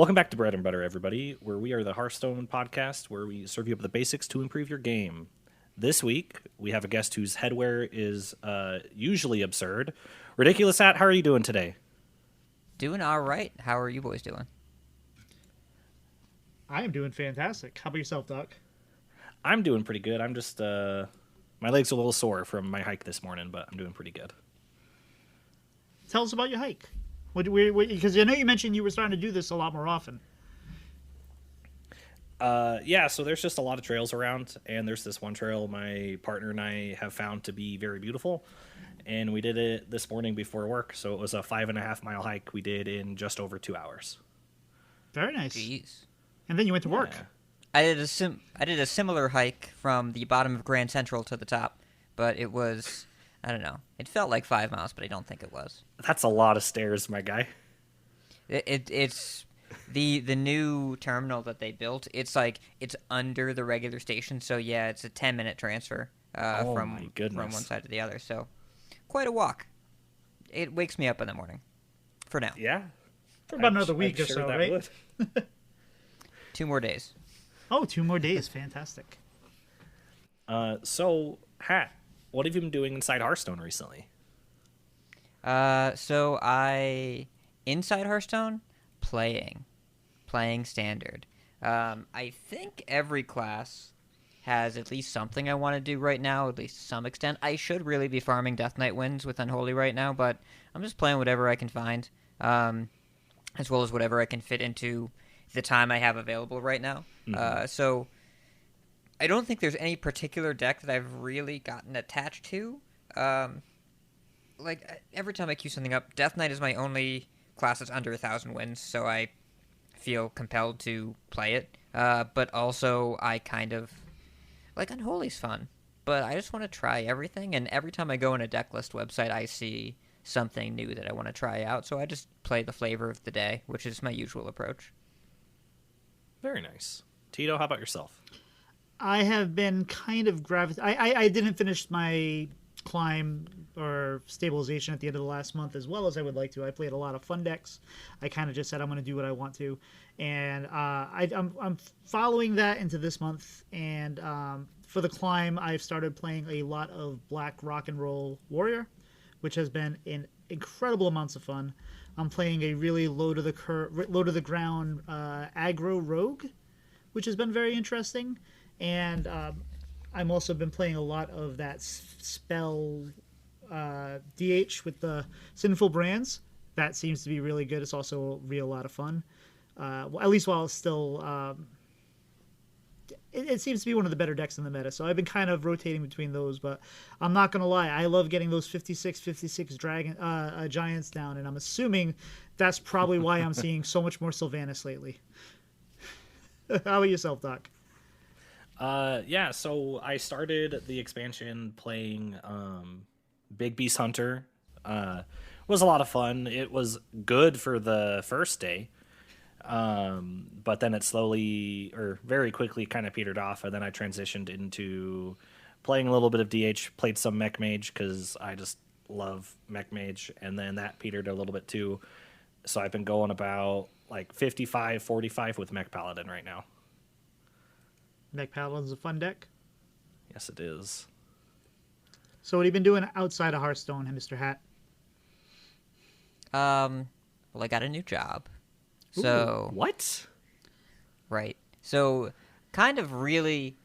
Welcome back to Bread and Butter, everybody, where we are the Hearthstone podcast where we serve you up the basics to improve your game. This week, we have a guest whose headwear is usually absurd. Ridiculous Hat, how are you doing today? Doing all right. How are you boys doing? I am doing fantastic. How about yourself, Doc? I'm doing pretty good. I'm just, my legs are a little sore from my hike this morning, but I'm doing pretty good. Tell us about your hike. Because I know you mentioned you were starting to do this a lot more often. Yeah, so there's just a lot of trails around, and there's this one trail my partner and I have found to be very beautiful, and we did it this morning before work, so it was a 5.5 mile hike we did in just over 2 hours. Very nice. Jeez. And then you went to work. I did a similar hike from the bottom of Grand Central to the top, but it was, I don't know. It felt like 5 miles, but I don't think it was. That's a lot of stairs, my guy. It's the new terminal that they built. It's like it's under the regular station, so yeah, it's a 10-minute transfer from one side to the other. So quite a walk. It wakes me up in the morning. For now. Yeah. For about another week or so, right? 2 more days. Oh, 2 more days. Fantastic. So, Hat, what have you been doing inside Hearthstone recently? Inside Hearthstone, playing standard. I think every class has at least something I want to do right now, at least to some extent. I should really be farming Death Knight wins with Unholy right now, but I'm just playing whatever I can find, as well as whatever I can fit into the time I have available right now. Mm-hmm. So I don't think there's any particular deck that I've really gotten attached to. Like, every time I queue something up, Death Knight is my only class that's under 1,000 wins, so I feel compelled to play it. But also, I kind of... Like, Unholy's fun, but I just want to try everything, and every time I go on a deck list website, I see something new that I want to try out, so I just play the flavor of the day, which is my usual approach. Very nice. Tito, how about yourself? I have been kind of I didn't finish my climb or stabilization at the end of the last month as well as I would like to. I played a lot of fun decks. I kind of just said I'm going to do what I want to, and I'm following that into this month. And for the climb, I've started playing a lot of Black Rock and Roll Warrior, which has been an incredible amounts of fun. I'm playing a really low to the ground aggro rogue, which has been very interesting. And I'm also been playing a lot of that spell DH with the Sinful Brands. That seems to be really good. It's also a real lot of fun. At least while it's still... It seems to be one of the better decks in the meta, so I've been kind of rotating between those, but I'm not going to lie. I love getting those 56 giants down, and I'm assuming that's probably why I'm seeing so much more Sylvanas lately. How about yourself, Doc? Yeah, so I started the expansion playing Big Beast Hunter. It was a lot of fun. It was good for the first day, but then it slowly or very quickly kind of petered off, and then I transitioned into playing a little bit of DH, played some Mech Mage because I just love Mech Mage, and then that petered a little bit too. So I've been going about like 55-45 with Mech Paladin right now. Mech Paladin's a fun deck. Yes, it is. So what have you been doing outside of Hearthstone, Mr. Hat? Well, I got a new job. So Ooh, what? Right. So kind of really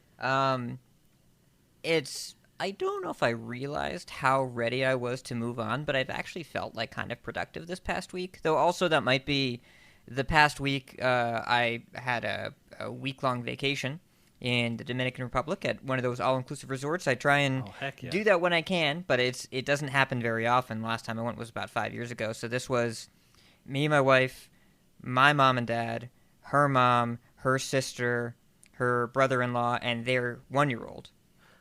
it's I don't know if I realized how ready I was to move on, but I've actually felt like kind of productive this past week. Though also that might be the past week I had a week-long vacation in the Dominican Republic at one of those all-inclusive resorts. I try and do that when I can, but it doesn't happen very often. Last time I went was about 5 years ago. So this was me, my wife, my mom and dad, her mom, her sister, her brother-in-law, and their 1-year-old.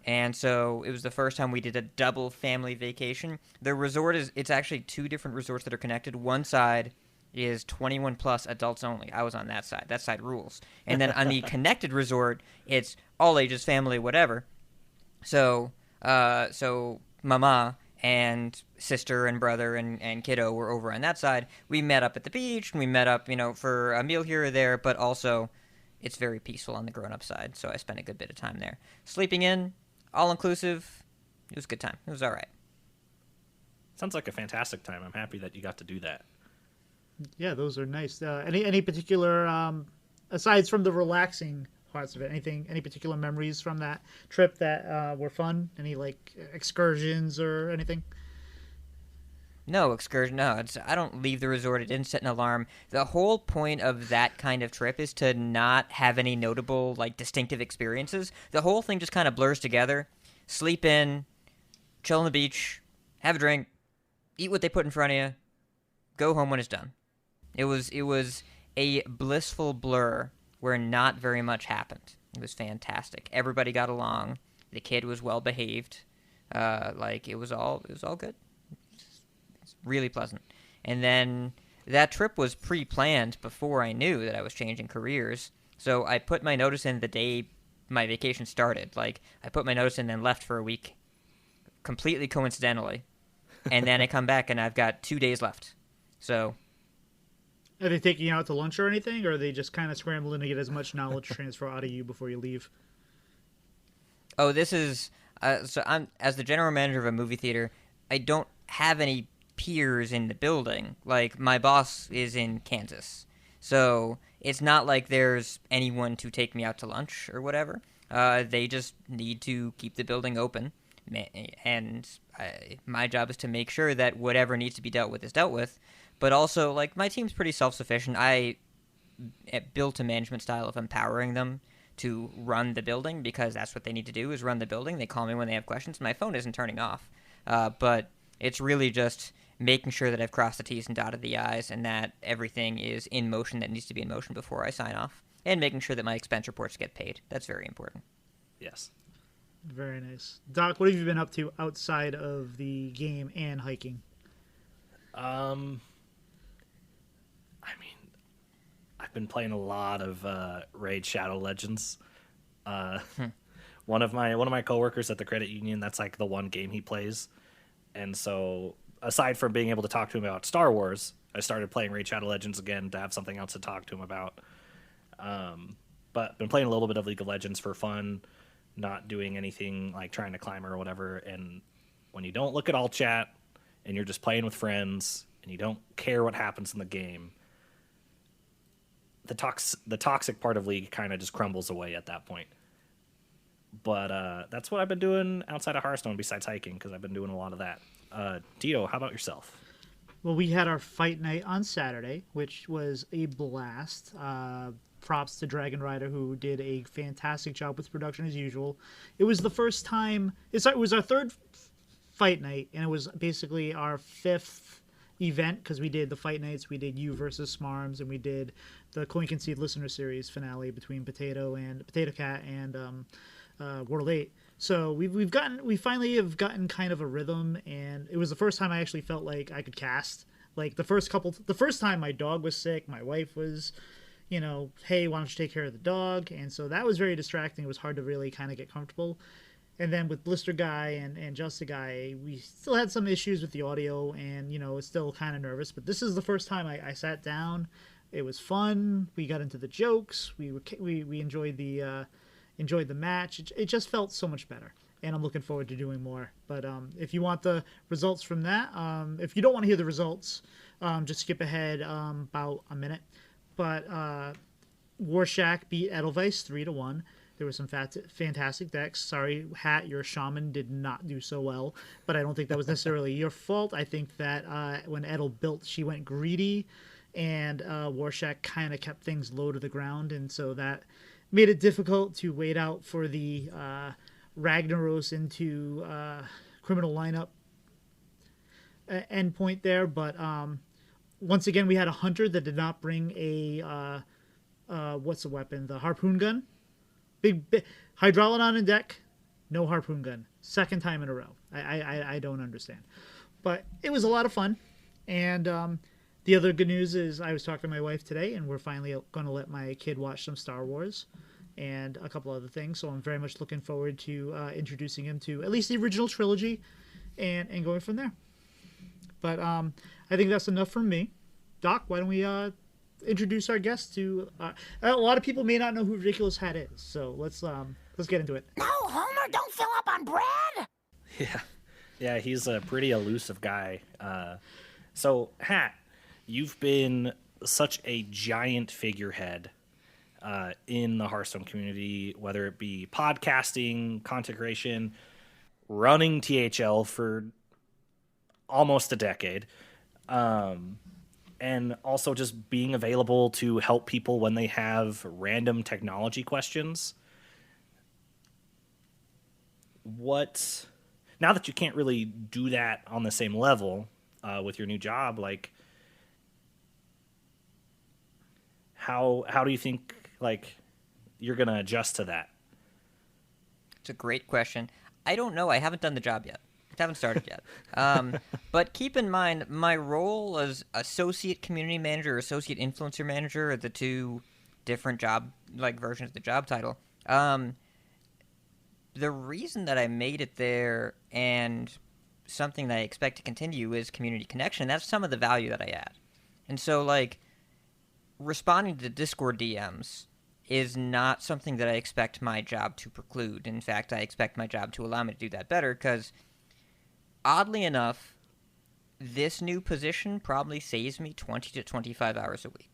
And so it was the first time we did a double family vacation. The resort it's actually 2 different resorts that are connected. One side is 21 plus adults only. I was on that side. That side rules. And then on the connected resort, it's all ages, family, whatever. So Mama and sister and brother and kiddo were over on that side. We met up at the beach, and we met up, for a meal here or there, but also it's very peaceful on the grown-up side, so I spent a good bit of time there. Sleeping in, all-inclusive, it was a good time. It was all right. Sounds like a fantastic time. I'm happy that you got to do that. Yeah, those are nice. Any particular, aside from the relaxing parts of it, any particular memories from that trip that were fun? Any like excursions or anything? No excursion. No, I don't leave the resort. I didn't set an alarm. The whole point of that kind of trip is to not have any notable, like, distinctive experiences. The whole thing just kind of blurs together. Sleep in, chill on the beach, have a drink, eat what they put in front of you, go home when it's done. It was a blissful blur where not very much happened. It was fantastic. Everybody got along. The kid was well behaved. It was all good. It's really pleasant. And then that trip was pre-planned before I knew that I was changing careers. So I put my notice in the day my vacation started. Like, I put my notice in and left for a week, completely coincidentally. And then I come back and I've got 2 days left. So Are they taking you out to lunch or anything, or are they just kind of scrambling to get as much knowledge transfer out of you before you leave? Oh, this is so I'm as the general manager of a movie theater, I don't have any peers in the building. Like, my boss is in Kansas. So it's not like there's anyone to take me out to lunch or whatever. They just need to keep the building open. And my job is to make sure that whatever needs to be dealt with is dealt with. But also, like, my team's pretty self-sufficient. I built a management style of empowering them to run the building, because that's what they need to do, is run the building. They call me when they have questions. My phone isn't turning off. But it's really just making sure that I've crossed the T's and dotted the I's, and that everything is in motion that needs to be in motion before I sign off. And making sure that my expense reports get paid. That's very important. Yes. Very nice. Doc, what have you been up to outside of the game and hiking? I've been playing a lot of Raid Shadow Legends. One of my coworkers at the credit union, that's like the one game he plays. And so, aside from being able to talk to him about Star Wars, I started playing Raid Shadow Legends again to have something else to talk to him about. But been playing a little bit of League of Legends for fun, not doing anything like trying to climb or whatever. And when you don't look at all chat and you're just playing with friends and you don't care what happens in the game, the toxic part of League kind of just crumbles away at that point. But that's what I've been doing outside of Hearthstone besides hiking, because I've been doing a lot of that. Tito, how about yourself? Well, we had our fight night on Saturday, which was a blast. Props to Dragon Rider, who did a fantastic job with production as usual. It was the first time. It was our third fight night, and it was basically our fifth event, because we did the fight nights, we did You versus Smarms, and we did the Coin Concede Listener Series finale between Potato Cat and World 8. So we finally have gotten kind of a rhythm, and it was the first time I actually felt like I could cast. Like the first time my dog was sick, my wife was, hey, why don't you take care of the dog? And so that was very distracting. It was hard to really kind of get comfortable. And then with Blister Guy and Just a Guy, we still had some issues with the audio, and was still kind of nervous. But this is the first time I sat down. It was fun. We got into the jokes. We enjoyed the match. It just felt so much better, and I'm looking forward to doing more. But if you want the results from that, if you don't want to hear the results, just skip ahead about a minute. But Warshack beat Edelweiss 3-1. There were some fantastic decks. Sorry, Hat, your shaman did not do so well, but I don't think that was necessarily your fault. I think that when Edel built, she went greedy, and Warshack kind of kept things low to the ground, and so that made it difficult to wait out for the Ragnaros into criminal lineup endpoint there. But once again, we had a hunter that did not bring a what's the weapon? The harpoon gun. Big Hydrolodon in deck, no harpoon gun. Second time in a row. I don't understand. But it was a lot of fun. And the other good news is I was talking to my wife today, and we're finally going to let my kid watch some Star Wars and a couple other things. So I'm very much looking forward to introducing him to at least the original trilogy. and going from there. But I think that's enough from me. Doc, why don't we introduce our guest to a lot of people may not know who Ridiculous Hat is, so let's get into it. No, Homer, don't fill up on bread. Yeah, he's a pretty elusive guy. So, Hat, you've been such a giant figurehead in the Hearthstone community, whether it be podcasting, content creation, running THL for almost a decade, and also just being available to help people when they have random technology questions. Now that you can't really do that on the same level with your new job, like, how do you think, like, you're gonna adjust to that? It's a great question. I don't know. I haven't done the job yet. I haven't started yet. But keep in mind, my role as associate community manager or associate influencer manager are the two different job, like, versions of the job title. The reason that I made it there and something that I expect to continue is community connection. That's some of the value that I add. And so, like, responding to Discord DMs is not something that I expect my job to preclude. In fact, I expect my job to allow me to do that better because, oddly enough, this new position probably saves me 20 to 25 hours a week.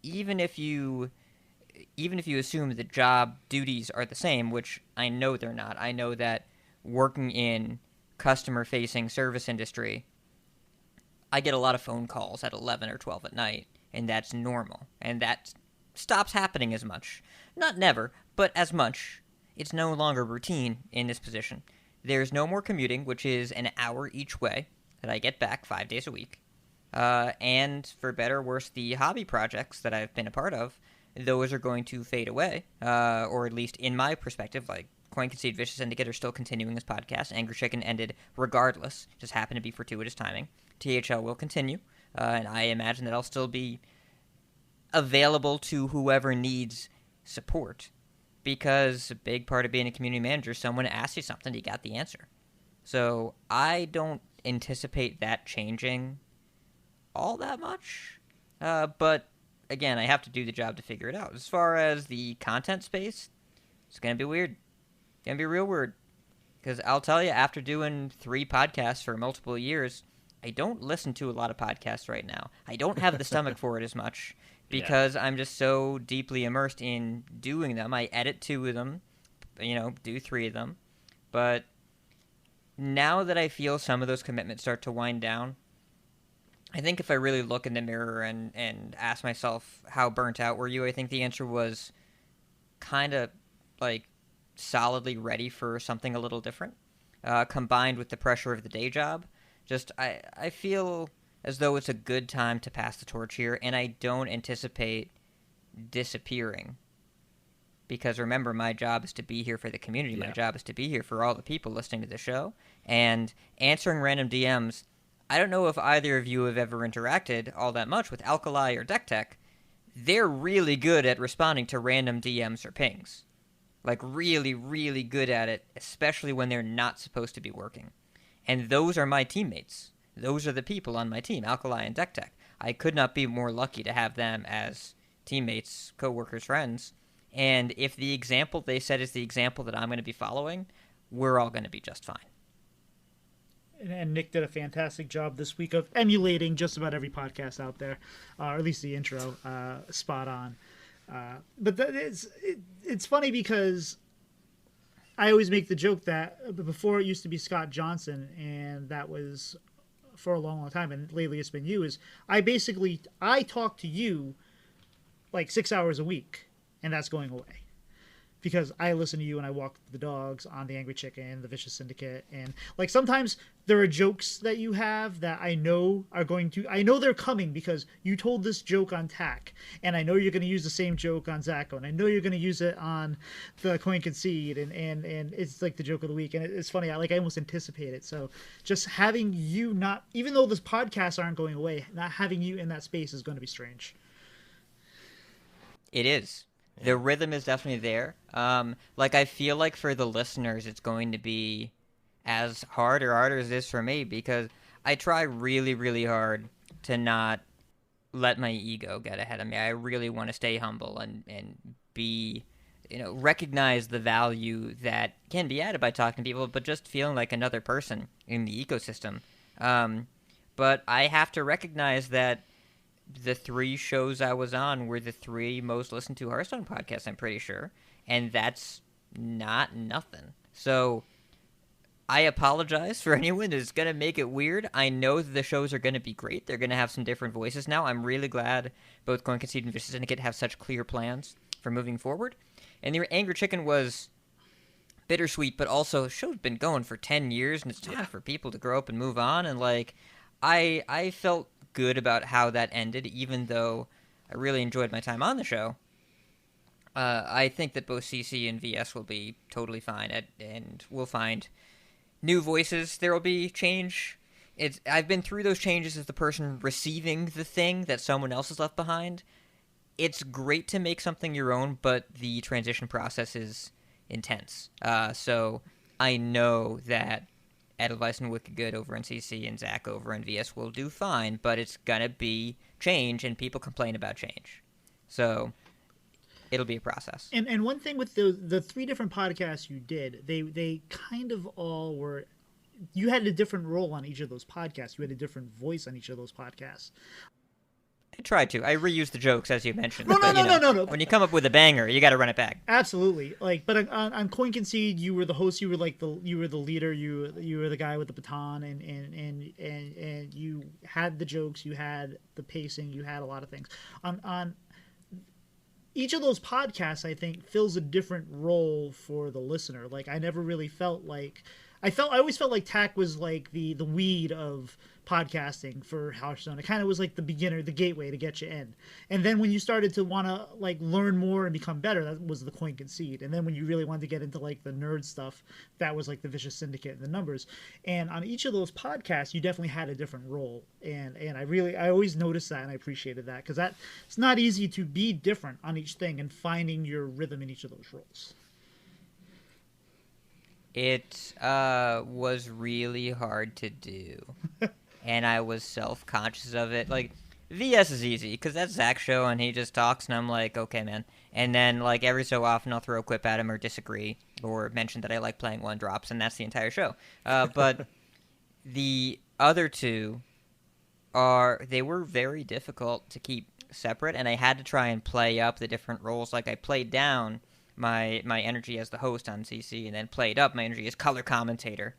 Even if you assume the job duties are the same, which I know they're not. I know that working in customer-facing service industry, I get a lot of phone calls at 11 or 12 at night, and that's normal. And that stops happening as much. Not never, but as much. It's no longer routine in this position. There's no more commuting, which is an hour each way that I get back 5 days a week. And for better or worse, the hobby projects that I've been a part of, those are going to fade away, or at least in my perspective, like Coin Concede, Vicious Syndicate are still continuing this podcast. Angry Chicken ended regardless, just happened to be fortuitous timing. THL will continue, and I imagine that I'll still be available to whoever needs support, because a big part of being a community manager, someone asks you something, you got the answer. So I don't anticipate that changing all that much, but again, I have to do the job to figure it out. As far as the content space, it's going to be weird. It's going to be real weird. Because I'll tell you, after doing 3 podcasts for multiple years, I don't listen to a lot of podcasts right now. I don't have the stomach for it as much because I'm just so deeply immersed in doing them. I edit 2 of them, do 3 of them. But now that I feel some of those commitments start to wind down, I think if I really look in the mirror and ask myself how burnt out were you, I think the answer was kind of like solidly ready for something a little different, combined with the pressure of the day job. Just I feel as though it's a good time to pass the torch here, and I don't anticipate disappearing. Because remember, my job is to be here for the community. My job is to be here for all the people listening to the show. And answering random DMs, I don't know if either of you have ever interacted all that much with Alkali or Deck Tech. They're really good at responding to random DMs or pings. Like, really, really good at it, especially when they're not supposed to be working. And those are my teammates. Those are the people on my team, Alkali and Deck Tech. I could not be more lucky to have them as teammates, co-workers, friends. And if the example they set is the example that I'm going to be following, we're all going to be just fine. And Nick did a fantastic job this week of emulating just about every podcast out there, or at least the intro, spot on. But it's funny because I always make the joke that before it used to be Scott Johnson, and that was for a long, long time, and lately it's been you, is I talk to you like 6 hours a week, and that's going away. Because I listen to you and I walk the dogs on the Angry Chicken, the Vicious Syndicate, and like sometimes there are jokes that you have that I know I know they're coming because you told this joke on TAC, and I know you're going to use the same joke on Zacko, and I know you're going to use it on the Coin Concede, and it's like the joke of the week, and it's funny. I almost anticipate it. So just having you not, even though those podcasts aren't going away, not having you in that space is going to be strange. It is. The rhythm is definitely there. I feel like for the listeners, it's going to be as hard or harder as it is for me, because I try really, really hard to not let my ego get ahead of me. I really want to stay humble and be, recognize the value that can be added by talking to people, but just feeling like another person in the ecosystem. But I have to recognize that the 3 shows I was on were the 3 most listened to Hearthstone podcasts, I'm pretty sure. And that's not nothing. So I apologize for anyone that's going to make it weird. I know that the shows are going to be great. They're going to have some different voices now. I'm really glad both Coin Conceit and Vicious Syndicate have such clear plans for moving forward. And the Angry Chicken was bittersweet, but also the show's been going for 10 years, and it's time for people to grow up and move on. And, I felt good about how that ended, even though I really enjoyed my time on the show. I think that both CC and VS will be totally fine, and we'll find new voices. There will be change. I've been through those changes as the person receiving the thing that someone else has left behind. It's great to make something your own, but the transition process is intense. So I know that Edelweiss and Wicked Good over in CC and Zach over in VS will do fine, but it's gonna be change, and people complain about change. So it'll be a process. And one thing with the 3 different podcasts you did, they kind of all were. You had a different role on each of those podcasts. You had a different voice on each of those podcasts. I tried to. I reused the jokes, as you mentioned. No. When you come up with a banger, you got to run it back. Absolutely. But on Coin Concede, you were the host. You were the leader. You were the guy with the baton, and you had the jokes. You had the pacing. You had a lot of things. On each of those podcasts, I think, fills a different role for the listener. Like, I never really felt like I always felt like Tack was like the weed of podcasting for Hearthstone. It kind of was like the beginner, the gateway to get you in. And then when you started to want to like learn more and become better, that was the Coin Conceit. And then when you really wanted to get into like the nerd stuff, that was like the Vicious Syndicate and the numbers. And on each of those podcasts, you definitely had a different role. And I always noticed that, and I appreciated that, because it's not easy to be different on each thing and finding your rhythm in each of those roles. It was really hard to do, and I was self-conscious of it. Like, VS is easy, because that's Zach's show, and he just talks, and I'm like, okay, man. And then, like, every so often I'll throw a quip at him or disagree or mention that I like playing 1-drops, and that's the entire show. But the other 2 they were very difficult to keep separate, and I had to try and play up the different roles. Like, I played down my energy as the host on CC, and then played up my energy as color commentator.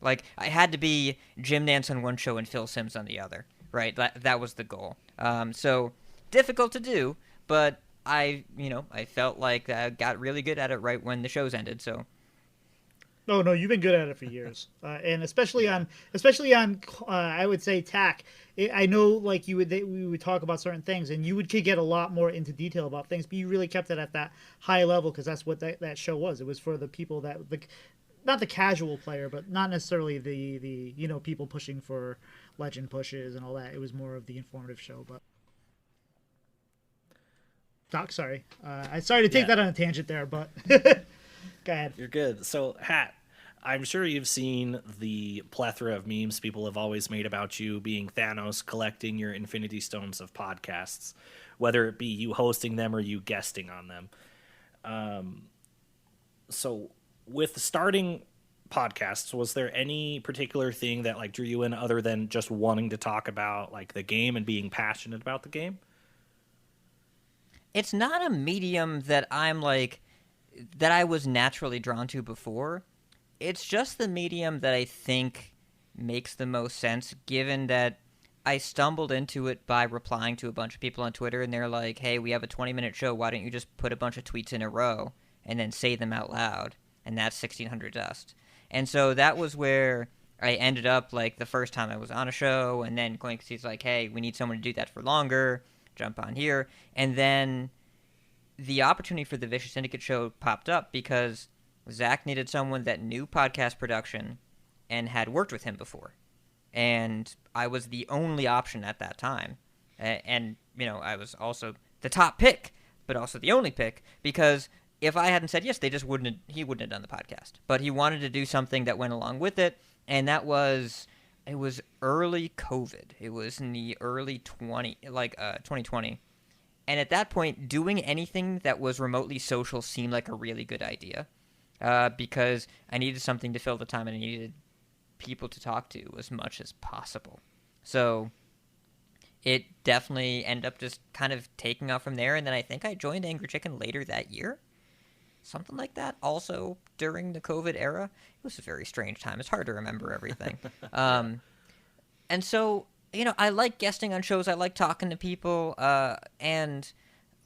Like, I had to be Jim Nance on one show and Phil Simms on the other, right? That was the goal. So difficult to do, but I felt like I got really good at it right when the shows ended. So. Oh no, you've been good at it for years, and especially on I would say Tack. I know, like we would talk about certain things, and could get a lot more into detail about things, but you really kept it at that high level, because that's what that show was. It was for the people not the casual player, but not necessarily the people pushing for legend pushes and all that. It was more of the informative show. But Doc, sorry, I sorry to take that on a tangent there, but go ahead. You're good. So, Hat, I'm sure you've seen the plethora of memes people have always made about you being Thanos collecting your Infinity Stones of podcasts, whether it be you hosting them or you guesting on them. So with starting podcasts, was there any particular thing that like drew you in other than just wanting to talk about like the game and being passionate about the game? It's not a medium that that I was naturally drawn to before. It's just the medium that I think makes the most sense, given that I stumbled into it by replying to a bunch of people on Twitter, and they're like, hey, we have a 20-minute show, why don't you just put a bunch of tweets in a row and then say them out loud? And that's 1600 Dust. And so that was where I ended up, like, the first time I was on a show, and then Coin Conceit's like, hey, we need someone to do that for longer, jump on here. And then the opportunity for the Vicious Syndicate show popped up because Zach needed someone that knew podcast production and had worked with him before. And I was the only option at that time. And I was also the top pick, but also the only pick, because if I hadn't said yes, he wouldn't have done the podcast. But he wanted to do something that went along with it, and it was early COVID. It was in the early 2020. And at that point, doing anything that was remotely social seemed like a really good idea, because I needed something to fill the time and I needed people to talk to as much as possible. So it definitely ended up just kind of taking off from there. And then I think I joined Angry Chicken later that year. Something like that. Also during the COVID era. It was a very strange time. It's hard to remember everything. And so, I like guesting on shows. I like talking to people. And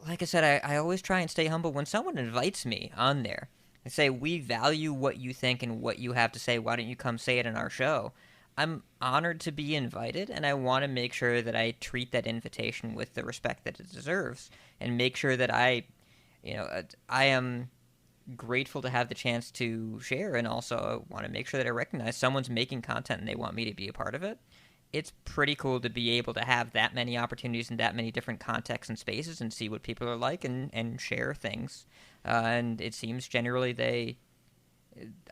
like I said, I always try and stay humble. When someone invites me on there and say, we value what you think and what you have to say, why don't you come say it in our show? I'm honored to be invited, and I want to make sure that I treat that invitation with the respect that it deserves, and make sure that I am grateful to have the chance to share, and also want to make sure that I recognize someone's making content and they want me to be a part of it. It's pretty cool to be able to have that many opportunities in that many different contexts and spaces and see what people are like and share things. And it seems generally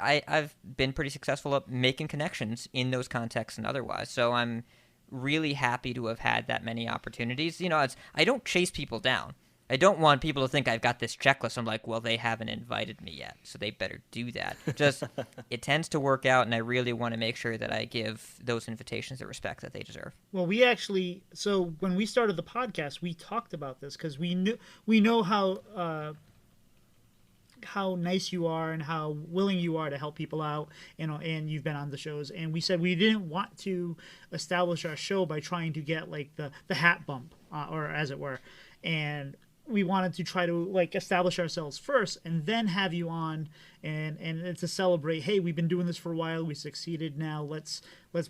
I've been pretty successful at making connections in those contexts and otherwise. So I'm really happy to have had that many opportunities. I don't chase people down. I don't want people to think I've got this checklist. I'm like, well, they haven't invited me yet, so they better do that. Just, it tends to work out, and I really want to make sure that I give those invitations the respect that they deserve. Well, so when we started the podcast, we talked about this because we know how nice you are and how willing you are to help people out, and you've been on the shows, and we said we didn't want to establish our show by trying to get like the hat bump, or as it were, and we wanted to try to like establish ourselves first and then have you on and to celebrate, hey, we've been doing this for a while, we succeeded, now let's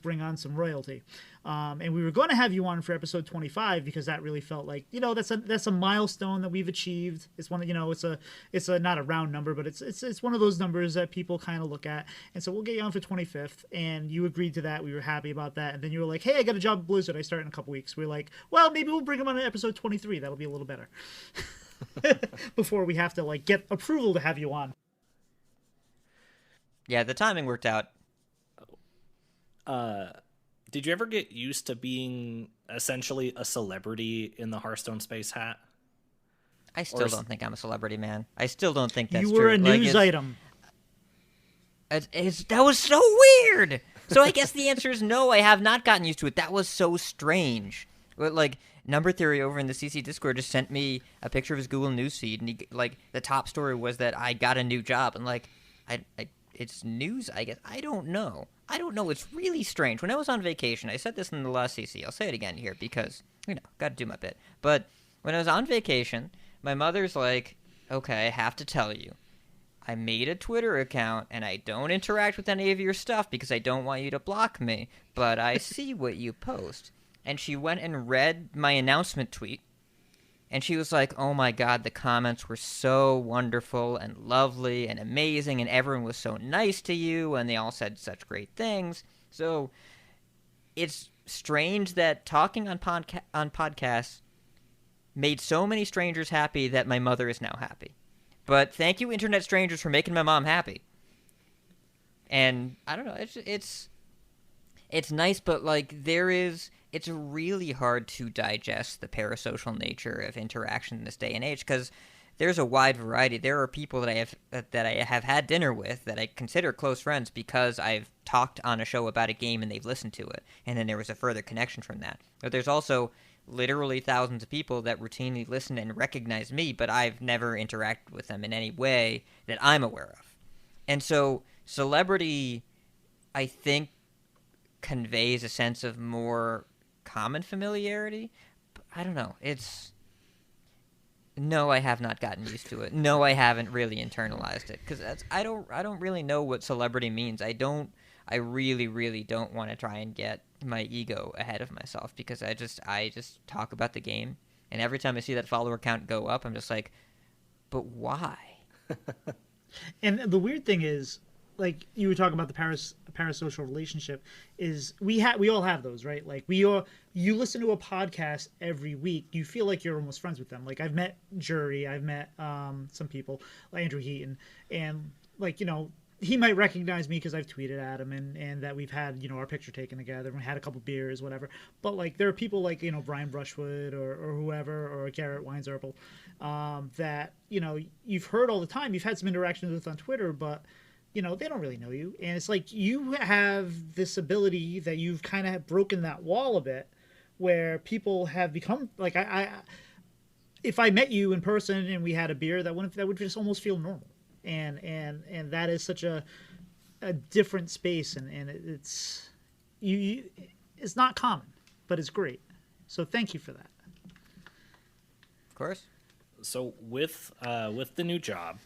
bring on some royalty. And we were going to have you on for episode 25 because that really felt like, that's a milestone that we've achieved. It's one, it's a not a round number, but it's one of those numbers that people kind of look at. And so we'll get you on for 25th, and you agreed to that. We were happy about that. And then you were like, hey, I got a job at Blizzard, I start in a couple weeks. We are like, well, maybe we'll bring him on in episode 23. That'll be a little better. Before we have to like get approval to have you on. Yeah, the timing worked out. Did you ever get used to being essentially a celebrity in the Hearthstone space hat? I still don't think I'm a celebrity, man. I still don't think that's true. true. You were a news item. That was so weird. So I guess the answer is no, I have not gotten used to it. That was so strange. Like, Number Theory over in the CC Discord just sent me a picture of his Google News feed, and the top story was that I got a new job, and it's news, I guess. I don't know. It's really strange. When I was on vacation, I said this in the last CC. I'll say it again here because, got to do my bit. But when I was on vacation, my mother's like, okay, I have to tell you. I made a Twitter account, and I don't interact with any of your stuff because I don't want you to block me, but I see what you post. And she went and read my announcement tweet, and she was like, oh my god, the comments were so wonderful and lovely and amazing, and everyone was so nice to you, and they all said such great things. So it's strange that talking on podcasts made so many strangers happy that my mother is now happy. But thank you, internet strangers, for making my mom happy. And I don't know, it's nice, but it's really hard to digest the parasocial nature of interaction in this day and age because there's a wide variety. There are people that I have had dinner with that I consider close friends because I've talked on a show about a game and they've listened to it, and then there was a further connection from that. But there's also literally thousands of people that routinely listen and recognize me, but I've never interacted with them in any way that I'm aware of. And so celebrity, I think, conveys a sense of more common familiarity. I don't know. No, I have not gotten used to it. No, I haven't really internalized it because I don't really know what celebrity means. I really, really don't want to try and get my ego ahead of myself because I just talk about the game, and every time I see that follower count go up, I'm just like, but why? And the weird thing is, like you were talking about the parasocial relationship, is we all have those, right? Like you listen to a podcast every week, you feel like you're almost friends with them. Like I've met Jury, I've met some people like Andrew Heaton, and like he might recognize me because I've tweeted at him, and that we've had our picture taken together and had a couple beers, whatever. But like there are people like Brian Brushwood or whoever, or Garrett Weinzerpel, that you've heard all the time, you've had some interactions with on Twitter, but they don't really know you. And it's like you have this ability that you've kind of broken that wall a bit, where people have become like I if I met you in person and we had a beer, that would just almost feel normal. And that is such a different space, and it's it's not common, but it's great. So thank you for that. Of course. So with the new job,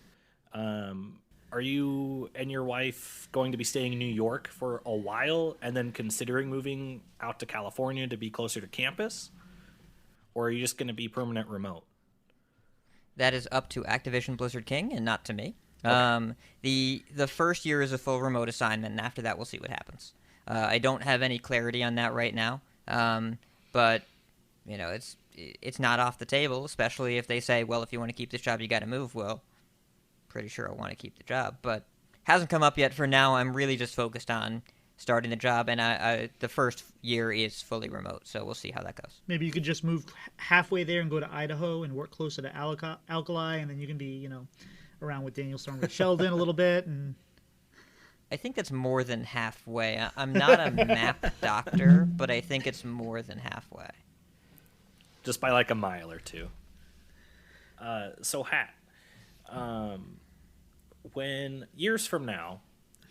are you and your wife going to be staying in New York for a while and then considering moving out to California to be closer to campus? Or are you just going to be permanent remote? That is up to Activision Blizzard King and not to me. Okay. The first year is a full remote assignment, and after that we'll see what happens. I don't have any clarity on that right now, but it's not off the table, especially if they say, well, if you want to keep this job, you got to move. Well, pretty sure I want to keep the job, but hasn't come up yet. For now, I'm really just focused on starting the job, and the first year is fully remote, so we'll see how that goes. Maybe you could just move halfway there and go to Idaho and work closer to Alkali, and then you can be, around with Daniel Stern with Sheldon a little bit. And I think that's more than halfway. I'm not a map doctor, but I think it's more than halfway. Just by like a mile or two. So Hat, when years from now,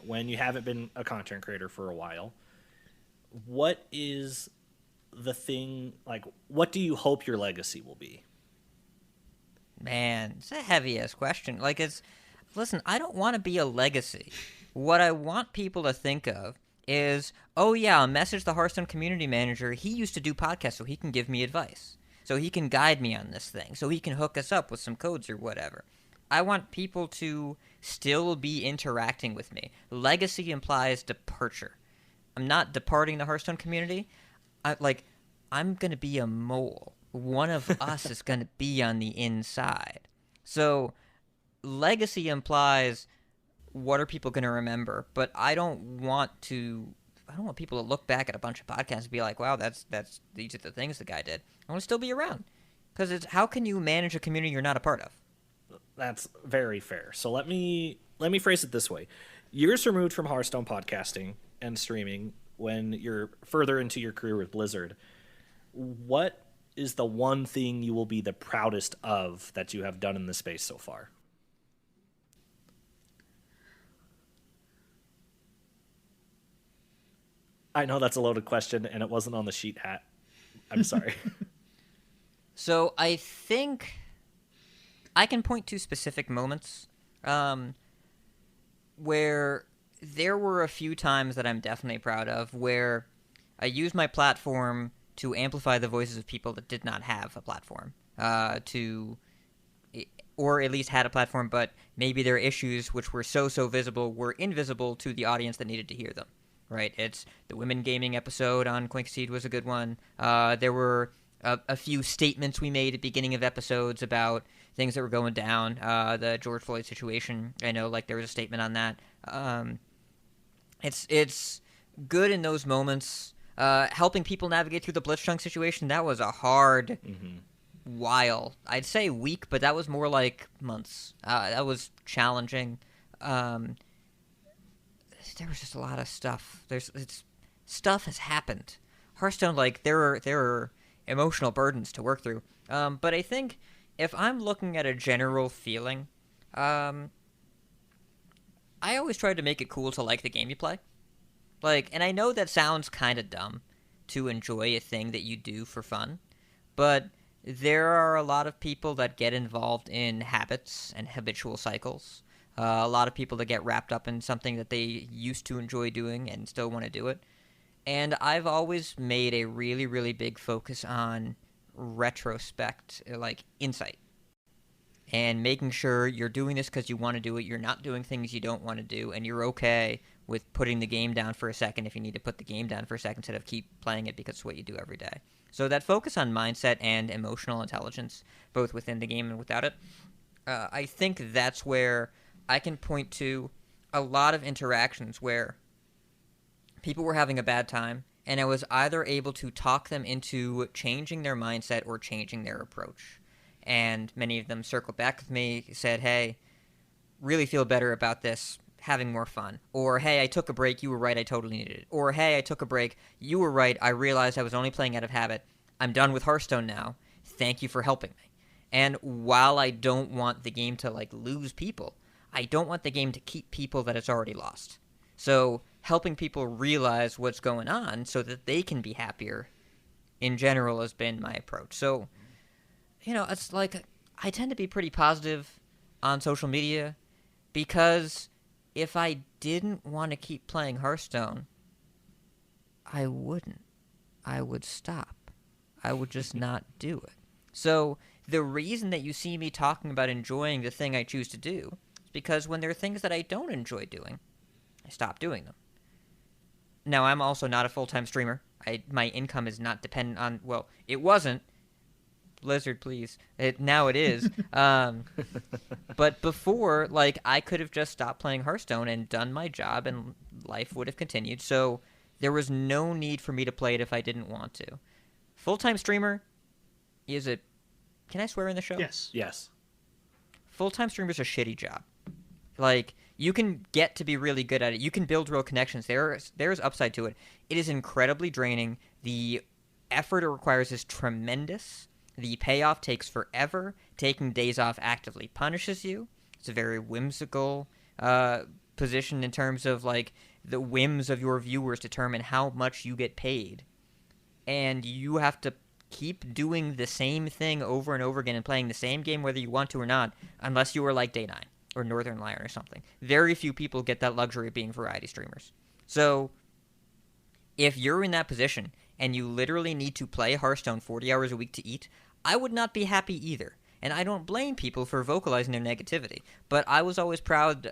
when you haven't been a content creator for a while, what is the thing, like, what do you hope your legacy will be? Man, it's a heavy-ass question. Listen, I don't want to be a legacy. What I want people to think of is, oh yeah, I'll message the Hearthstone community manager. He used to do podcasts, so he can give me advice. So he can guide me on this thing. So he can hook us up with some codes or whatever. I want people to still be interacting with me. Legacy implies departure. I'm not departing the Hearthstone community. I'm going to be a mole. One of us is going to be on the inside. So legacy implies what are people going to remember, but I don't want people to look back at a bunch of podcasts and be like, wow, these are the things the guy did. I want to still be around, because it's how can you manage a community you're not a part of? That's very fair. So let me phrase it this way. Years removed from Hearthstone podcasting and streaming, when you're further into your career with Blizzard, what is the one thing you will be the proudest of that you have done in the space so far? I know that's a loaded question, and it wasn't on the sheet, Hat. I'm sorry. So I think I can point to specific moments where there were a few times that I'm definitely proud of, where I used my platform to amplify the voices of people that did not have a platform, or at least had a platform, but maybe their issues, which were so visible, were invisible to the audience that needed to hear them. Right? It's the women gaming episode on Quinkseed was a good one. There were a few statements we made at the beginning of episodes about things that were going down. The George Floyd situation, I know, there was a statement on that. It's good in those moments. Helping people navigate through the Blitzchung situation, that was a hard while. I'd say week, but that was more like months. That was challenging. There was just a lot of stuff. Stuff has happened. Hearthstone, there are emotional burdens to work through. But I think if I'm looking at a general feeling, I always try to make it cool to like the game you play. And I know that sounds kind of dumb to enjoy a thing that you do for fun, but there are a lot of people that get involved in habits and habitual cycles. A lot of people that get wrapped up in something that they used to enjoy doing and still want to do it. And I've always made a really, really big focus on retrospect, insight. and making sure you're doing this because you want to do it, you're not doing things you don't want to do, and you're okay with putting the game down for a second if you need to put the game down for a second instead of keep playing it because it's what you do every day. So that focus on mindset and emotional intelligence, both within the game and without it, I think that's where I can point to a lot of interactions where people were having a bad time, and I was either able to talk them into changing their mindset or changing their approach. And many of them circled back with me, said, hey, really feel better about this, having more fun. Or, hey, I took a break, you were right, I totally needed it. Or, hey, I took a break, you were right, I realized I was only playing out of habit. I'm done with Hearthstone now. Thank you for helping me. And while I don't want the game to, lose people, I don't want the game to keep people that it's already lost. So helping people realize what's going on so that they can be happier in general has been my approach. So, it's I tend to be pretty positive on social media because if I didn't want to keep playing Hearthstone, I wouldn't. I would stop. I would just not do it. So the reason that you see me talking about enjoying the thing I choose to do is because when there are things that I don't enjoy doing, I stop doing them. Now, I'm also not a full-time streamer. My income is not dependent on, it wasn't. Blizzard, please. Now it is. But before, I could have just stopped playing Hearthstone and done my job and life would have continued. So there was no need for me to play it if I didn't want to. Full-time streamer is a... Can I swear in the show? Yes. Yes. Full-time streamer is a shitty job. You can get to be really good at it. You can build real connections. There's upside to it. It is incredibly draining. The effort it requires is tremendous. The payoff takes forever. Taking days off actively punishes you. It's a very whimsical position in terms of, the whims of your viewers determine how much you get paid. And you have to keep doing the same thing over and over again and playing the same game whether you want to or not, unless you are like Day 9 or Northern Lion or something. Very few people get that luxury of being variety streamers. So if you're in that position and you literally need to play Hearthstone 40 hours a week to eat, I would not be happy either. And I don't blame people for vocalizing their negativity. But I was always proud,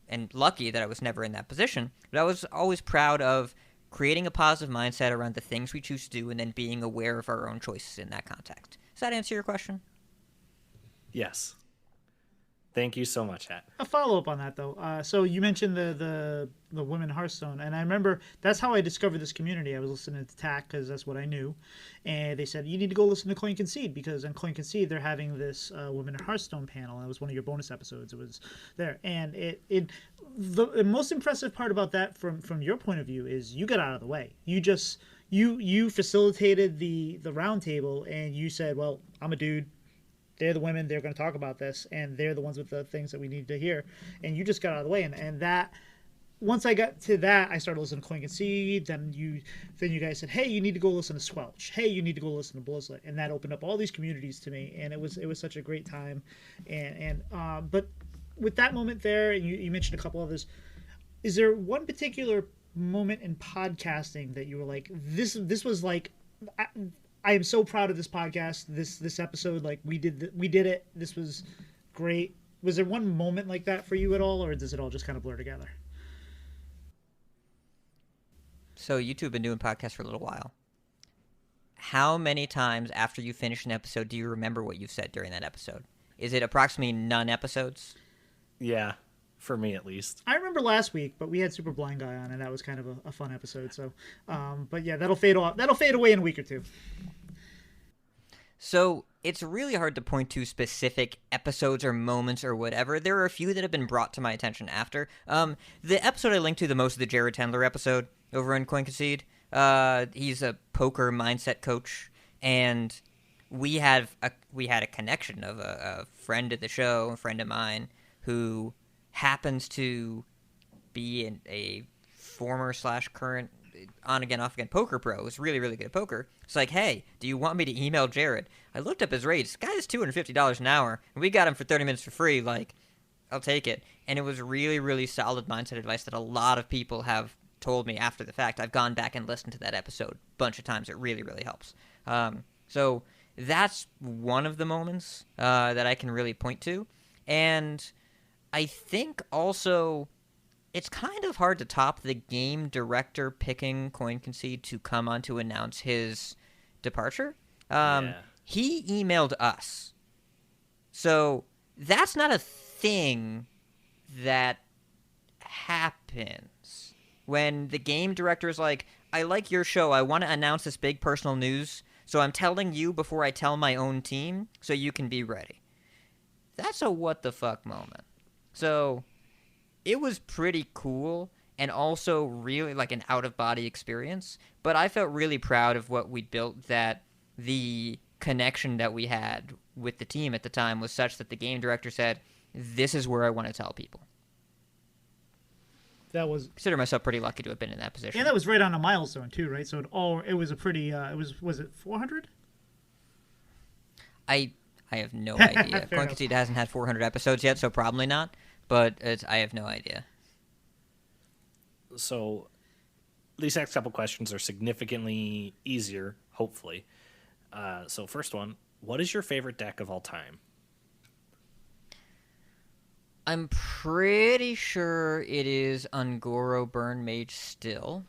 and lucky that I was never in that position, but I was always proud of creating a positive mindset around the things we choose to do and then being aware of our own choices in that context. Does that answer your question? Yes. Thank you so much, Hat. A follow-up on that, though. So you mentioned the women Hearthstone, and I remember that's how I discovered this community. I was listening to TAC because that's what I knew, and they said, you need to go listen to Coin Concede because on Coin Concede they're having this women Hearthstone panel, and it was one of your bonus episodes. It was there, and the most impressive part about that from your point of view is you got out of the way. You facilitated the round table, and you said, well, I'm a dude. They're the women. They're going to talk about this, and they're the ones with the things that we need to hear. And you just got out of the way, and that once I got to that, I started listening to Coin Concede. Then you guys said, "Hey, you need to go listen to Squelch. Hey, you need to go listen to Blizzlet," and that opened up all these communities to me, and it was such a great time. But with that moment there, and you mentioned a couple others, is there one particular moment in podcasting that you were like, this was like, I am so proud of this podcast, this episode, we did it, this was great. Was there one moment like that for you at all, or does it all just kind of blur together? So you two have been doing podcasts for a little while. How many times after you finish an episode do you remember what you've said during that episode? Is it approximately none episodes? Yeah, for me at least. I remember last week, but we had Super Blind Guy on, and that was kind of a fun episode. So, but yeah, that'll fade off. That'll fade away in a week or two. So it's really hard to point to specific episodes or moments or whatever. There are a few that have been brought to my attention after. The episode I linked to the most is the Jared Tendler episode over on Coin Concede. He's a poker mindset coach, and we had a connection of a friend of the show, a friend of mine, who happens to be a former / current on-again, off-again poker pro. Is really, really good at poker. It's like, hey, do you want me to email Jared? I looked up his rates. This guy is $250 an hour, and we got him for 30 minutes for free. I'll take it. And it was really, really solid mindset advice that a lot of people have told me after the fact. I've gone back and listened to that episode a bunch of times. It really, really helps. So that's one of the moments that I can really point to. And I think also it's kind of hard to top the game director picking Coin Concede to come on to announce his departure. Yeah. He emailed us. So that's not a thing that happens. When the game director is like, I like your show, I want to announce this big personal news, so I'm telling you before I tell my own team so you can be ready. That's a what the fuck moment. So it was pretty cool and also really like an out-of-body experience, but I felt really proud of what we built, that the connection that we had with the team at the time was such that the game director said, this is where I want to tell people. That was, Consider myself pretty lucky to have been in that position. and that was right on a milestone too, right? So it was a pretty was it 400? I have no idea. Fair Coin enough. Concede hasn't had 400 episodes yet, so probably not. But I have no idea. So these next couple questions are significantly easier, hopefully. So first one, what is your favorite deck of all time? I'm pretty sure it is Ungoro Burn Mage still.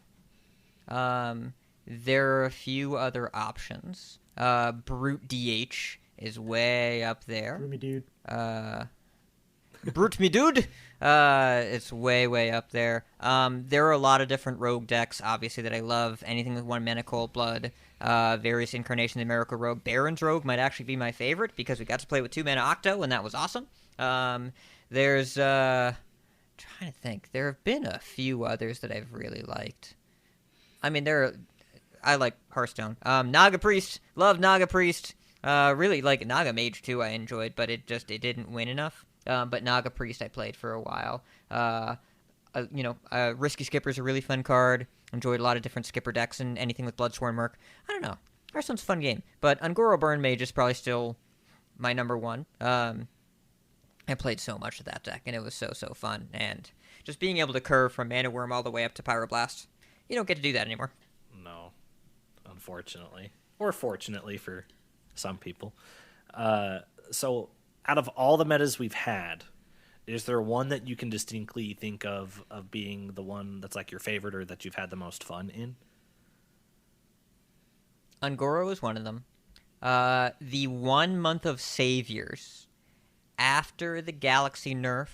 There are a few other options. Brute DH is way up there. Roomy dude. Brute me dude. It's way up there. There are a lot of different rogue decks, obviously, that I love. Anything with 1 mana Cold Blood, various incarnations of Miracle Rogue. Baron's Rogue might actually be my favorite because we got to play with 2 mana Octo, and that was awesome. There's trying to think. There have been a few others that I've really liked. I mean, I like Hearthstone. Naga Priest, love Naga Priest. Really like Naga Mage too. I enjoyed, but it didn't win enough. But Naga Priest I played for a while. Risky Skipper's a really fun card. Enjoyed a lot of different Skipper decks and anything with Bloodsworn Merc. I don't know. Hearthstone's a fun game, but Ungoro Burn Mage is probably still my number one. I played so much of that deck, and it was so fun. And just being able to curve from Mana Worm all the way up to Pyroblast, you don't get to do that anymore. No, unfortunately. Or fortunately for some people. So out of all the metas we've had, is there one that you can distinctly think of being the one that's like your favorite or that you've had the most fun in? Ungoro is one of them. The 1 month of Saviors after the Galaxy nerf,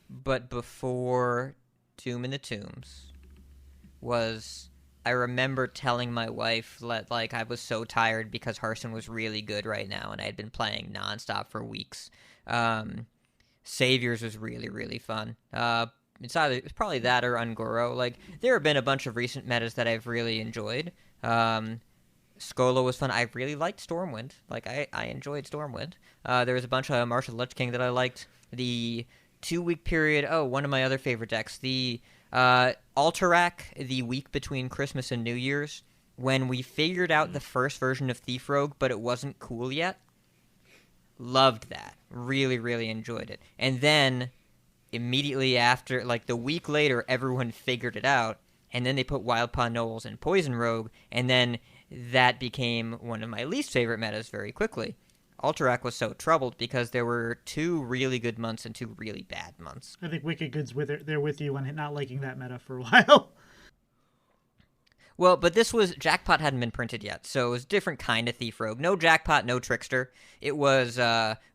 but before Tomb in the Tombs, was... I remember telling my wife that, like, I was so tired because Hearthstone was really good right now, and I had been playing nonstop for weeks. Saviors was really fun. It's probably that or Ungoro. Like, there have been a bunch of recent metas that I've really enjoyed. Skolo was fun. I really liked Stormwind. Like, I enjoyed Stormwind. There was a bunch of Martial Lich King that I liked. The 2-week period, one of my other favorite decks, the Alterac, the week between Christmas and New Year's, when we figured out the first version of Thief Rogue, but it wasn't cool yet. Loved that. Really enjoyed it. And then, immediately after, like the week later, everyone figured it out, and then they put Wild Paw Knowles and Poison Rogue, and then that became one of my least favorite metas very quickly. Alterac was so troubled because there were 2 really good months and 2 really bad months. I think Wicked Good's there with you on not liking that meta for a while. Well, but this was... Jackpot hadn't been printed yet, so it was a different kind of Thief Rogue. No Jackpot, no Trickster. It was...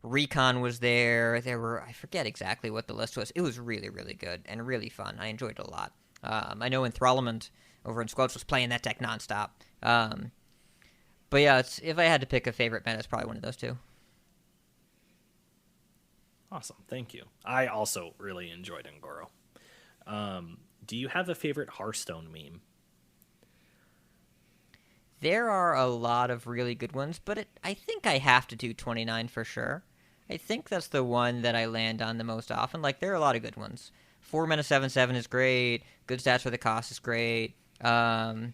Recon was there. There were... I forget exactly what the list was. It was really good and really fun. I enjoyed it a lot. I know Enthrallment over in Squelch was playing that deck nonstop. But yeah, if I had to pick a favorite meta, it's probably one of those 2. Awesome, thank you. I also really enjoyed Ungoro. Do you have a favorite Hearthstone meme? There are a lot of really good ones, but I think I have to do 29 for sure. I think that's the one that I land on the most often. Like, there are a lot of good ones. 4 mana 7/7 is great. Good stats for the cost is great. But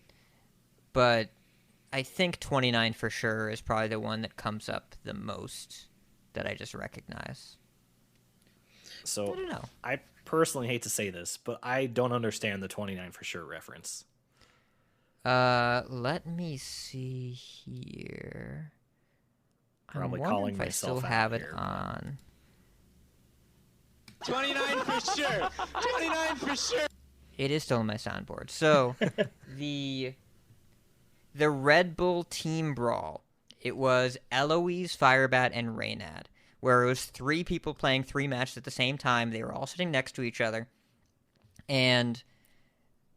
I think 29 for sure is probably the one that comes up the most that I just recognize. So I don't know. I personally hate to say this, but I don't understand the 29 for sure reference. Let me see here. Probably I'm wondering calling if I myself still out have it here, on. 29 for sure. 29 for sure. It is still on my soundboard. So, the Red Bull Team Brawl. It was Eloise, Firebat, and Reynad, where it was 3 people playing 3 matches at the same time. They were all sitting next to each other. And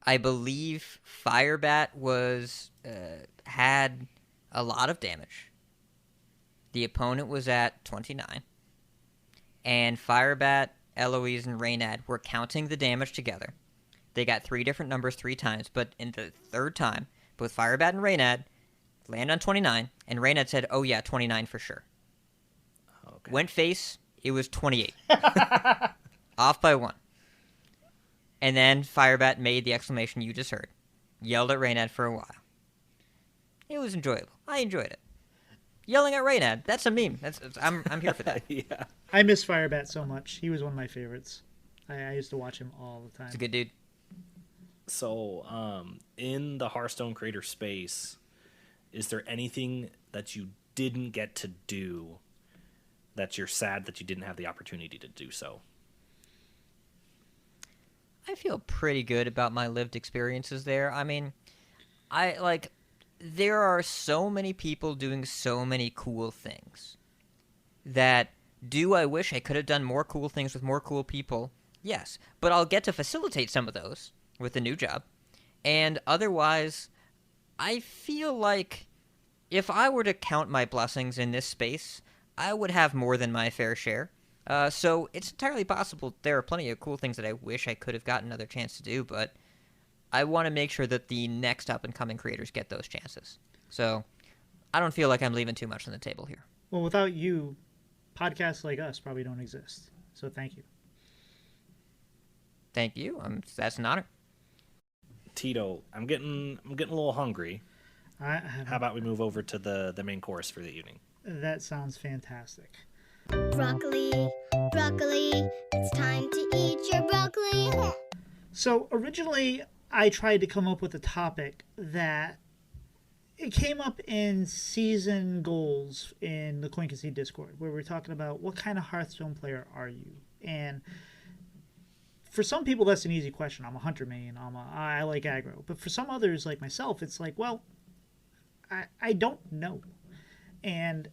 I believe Firebat had a lot of damage. The opponent was at 29. And Firebat, Eloise, and Reynad were counting the damage together. They got 3 different numbers 3 times, but in the 3rd time, both Firebat and Reynad land on 29, and Reynad said, "Oh yeah, 29 for sure." Okay. Went face, it was 28. Off by 1. And then Firebat made the exclamation you just heard. Yelled at Reynad for a while. It was enjoyable. I enjoyed it. Yelling at Reynad, that's a meme. I'm here for that. Yeah. I miss Firebat so much. He was one of my favorites. I used to watch him all the time. He's a good dude. So, in the Hearthstone creator space, is there anything that you didn't get to do that you're sad that you didn't have the opportunity to do so? I feel pretty good about my lived experiences there. I mean, there are so many people doing so many cool things that I wish I could have done more cool things with more cool people? Yes. But I'll get to facilitate some of those with the new job. And otherwise, I feel like if I were to count my blessings in this space, I would have more than my fair share. So it's entirely possible there are plenty of cool things that I wish I could have gotten another chance to do, but I want to make sure that the next up-and-coming creators get those chances. So I don't feel like I'm leaving too much on the table here. Well, without you, podcasts like us probably don't exist. So thank you. Thank you. That's an honor. Tito, I'm getting a little hungry. How How about we move over to the main course for the evening? That sounds fantastic. Broccoli, broccoli, it's time to eat your broccoli. So originally, I tried to come up with a topic that it came up in season goals in the Coin Concede Discord, where we're talking about what kind of Hearthstone player are you? And for some people, that's an easy question. I'm a hunter main. I like aggro. But for some others, like myself, it's like, well, I don't know. And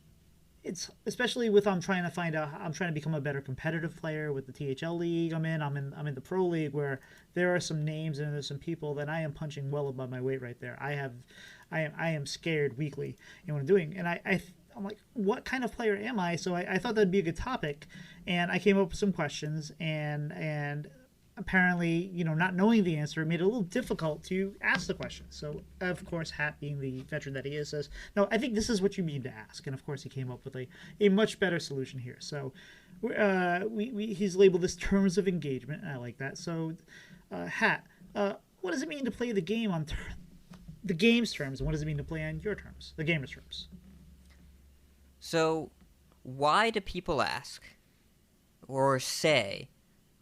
it's especially with I'm trying to become a better competitive player with the THL league I'm in the pro league, where there are some names and there's some people that I am punching well above my weight right there. I am scared weekly in what I'm doing, and I'm like, what kind of player am I? So I thought that'd be a good topic, and I came up with some questions, and apparently, not knowing the answer made it a little difficult to ask the question. So, of course, Hat, being the veteran that he is, says, no, I think this is what you mean to ask. And, of course, he came up with a much better solution here. So, he's labeled this terms of engagement, and I like that. So, Hat, what does it mean to play the game on the game's terms, and what does it mean to play on your terms, the gamer's terms? So, why do people ask or say,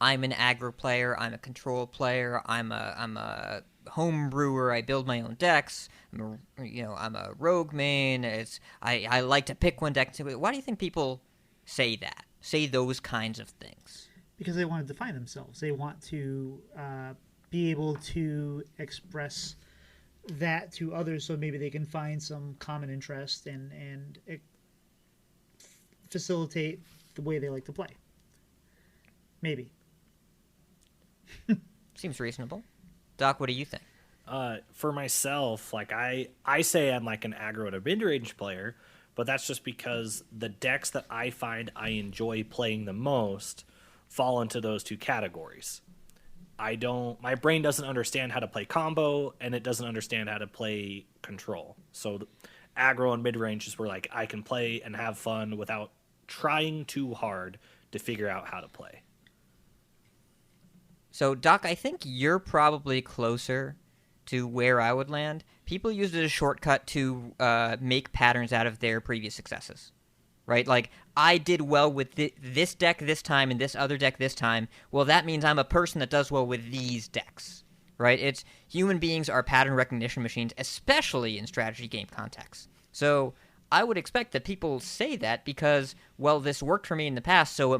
I'm an aggro player, I'm a control player, I'm a home brewer, I build my own decks, I'm a rogue main, I like to pick one deck. Why do you think people say that? Say those kinds of things? Because they want to define themselves. They want to be able to express that to others, so maybe they can find some common interest and facilitate the way they like to play. Maybe. Seems reasonable. Doc, what do you think? For myself, like I say I'm like an aggro to mid-range player, but that's just because the decks that I find I enjoy playing the most fall into those two categories. My brain doesn't understand how to play combo, and it doesn't understand how to play control. So aggro and mid-range is where like I can play and have fun without trying too hard to figure out how to play. So, Doc, I think you're probably closer to where I would land. People use it as a shortcut to make patterns out of their previous successes, right? Like, I did well with this deck this time and this other deck this time. Well, that means I'm a person that does well with these decks, right? Human beings are pattern recognition machines, especially in strategy game contexts. So I would expect that people say that because, well, this worked for me in the past, so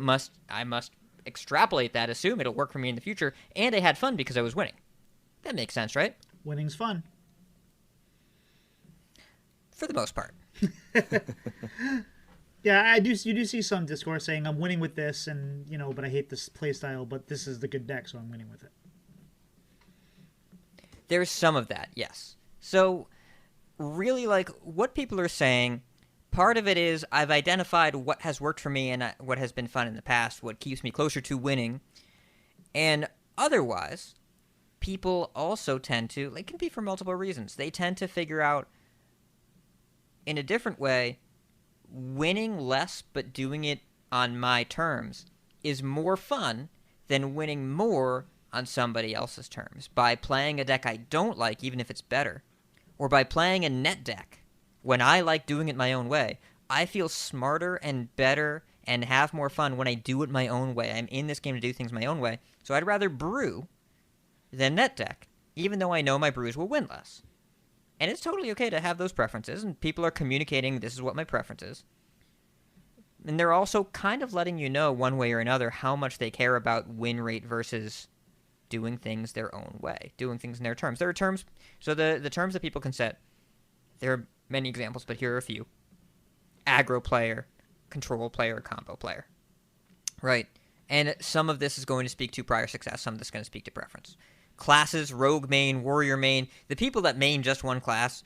I must extrapolate that, assume it'll work for me in the future, and I had fun because I was winning. That makes sense, right? Winning's fun. For the most part. Yeah, you do see some discourse saying I'm winning with this, and but I hate this playstyle, but this is the good deck, so I'm winning with it. There's some of that, yes. So, really, like, what people are saying, part of it is I've identified what has worked for me and what has been fun in the past, what keeps me closer to winning, and otherwise, people also tend to, it can be for multiple reasons, they tend to figure out, in a different way, winning less but doing it on my terms is more fun than winning more on somebody else's terms. By playing a deck I don't like, even if it's better, or by playing a net deck when I like doing it my own way, I feel smarter and better and have more fun when I do it my own way. I'm in this game to do things my own way, so I'd rather brew than net deck, even though I know my brews will win less. And it's totally okay to have those preferences, and people are communicating this is what my preference is. And they're also kind of letting you know one way or another how much they care about win rate versus doing things their own way, doing things in their terms. There are terms, so the terms that people can set, there are many examples, but here are a few. Aggro player, control player, combo player. Right? And some of this is going to speak to prior success, some of this is going to speak to preference. Classes, rogue main, warrior main, the people that main just one class,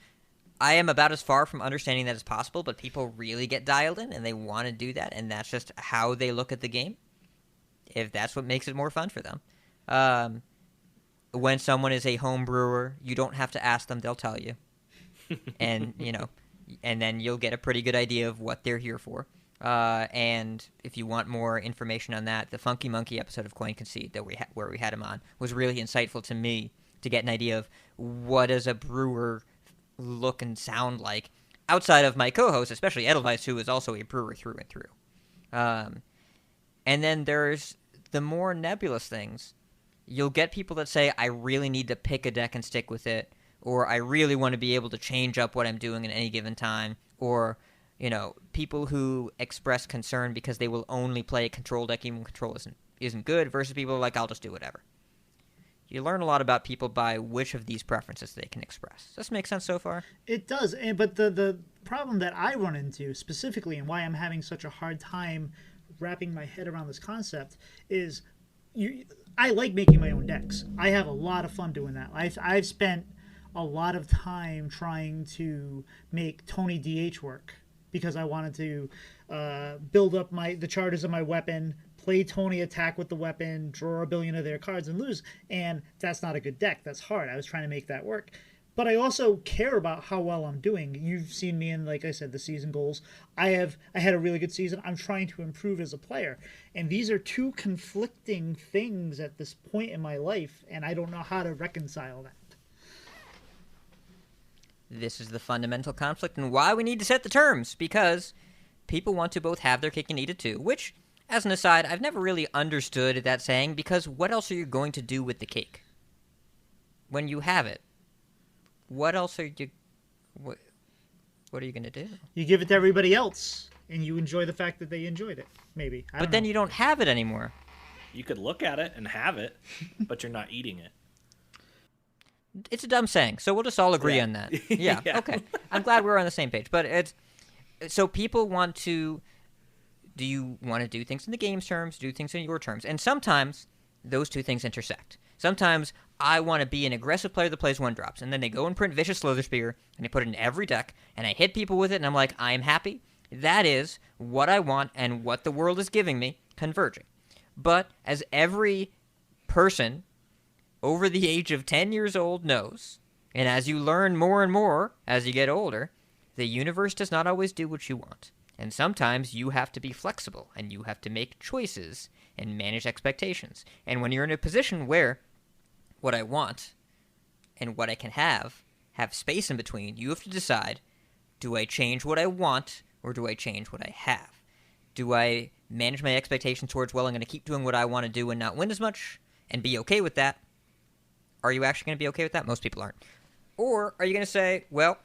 I am about as far from understanding that as possible, but people really get dialed in and they want to do that, and that's just how they look at the game, if that's what makes it more fun for them. When someone is a home brewer, you don't have to ask them, they'll tell you. And, and then you'll get a pretty good idea of what they're here for. And if you want more information on that, the Funky Monkey episode of Coin Conceit that where we had him on was really insightful to me to get an idea of what does a brewer look and sound like outside of my co-host, especially Edelweiss, who is also a brewer through and through. And then there's the more nebulous things. You'll get people that say, I really need to pick a deck and stick with it, or I really want to be able to change up what I'm doing at any given time, or people who express concern because they will only play a control deck even when control isn't good, versus people who are like, I'll just do whatever. You learn a lot about people by which of these preferences they can express. Does this make sense so far? It does, but the problem that I run into specifically, and why I'm having such a hard time wrapping my head around this concept, is I like making my own decks. I have a lot of fun doing that. I've spent a lot of time trying to make Tony DH work, because I wanted to build up the charters of my weapon, play Tony attack with the weapon, draw a billion of their cards and lose. And that's not a good deck. That's hard. I was trying to make that work. But I also care about how well I'm doing. You've seen me in, like I said, the season goals. I had a really good season. I'm trying to improve as a player. And these are two conflicting things at this point in my life, and I don't know how to reconcile that. This is the fundamental conflict and why we need to set the terms, because people want to both have their cake and eat it too, which, as an aside, I've never really understood that saying, because what else are you going to do with the cake? When you have it, what else are you... What are you going to do? You give it to everybody else, and you enjoy the fact that they enjoyed it, maybe. But then you don't have it anymore. You could look at it and have it, but you're not eating it. It's a dumb saying, so we'll just all agree on that. Yeah, Yeah. Okay. I'm glad we're on the same page. But it's... So people want to... Do you want to do things in the game's terms, do things in your terms? And sometimes those two things intersect. Sometimes I want to be an aggressive player that plays one drops, and then they go and print Vicious Slither Spear, and they put it in every deck, and I hit people with it, and I'm like, I'm happy. That is what I want and what the world is giving me, converging. But as every person over the age of 10 years old knows, and as you learn more and more as you get older, the universe does not always do what you want. And sometimes you have to be flexible, and you have to make choices and manage expectations. And when you're in a position where what I want and what I can have space in between, you have to decide, do I change what I want or do I change what I have? Do I manage my expectations towards, well, I'm going to keep doing what I want to do and not win as much and be okay with that? Are you actually going to be okay with that? Most people aren't. Or are you going to say, well,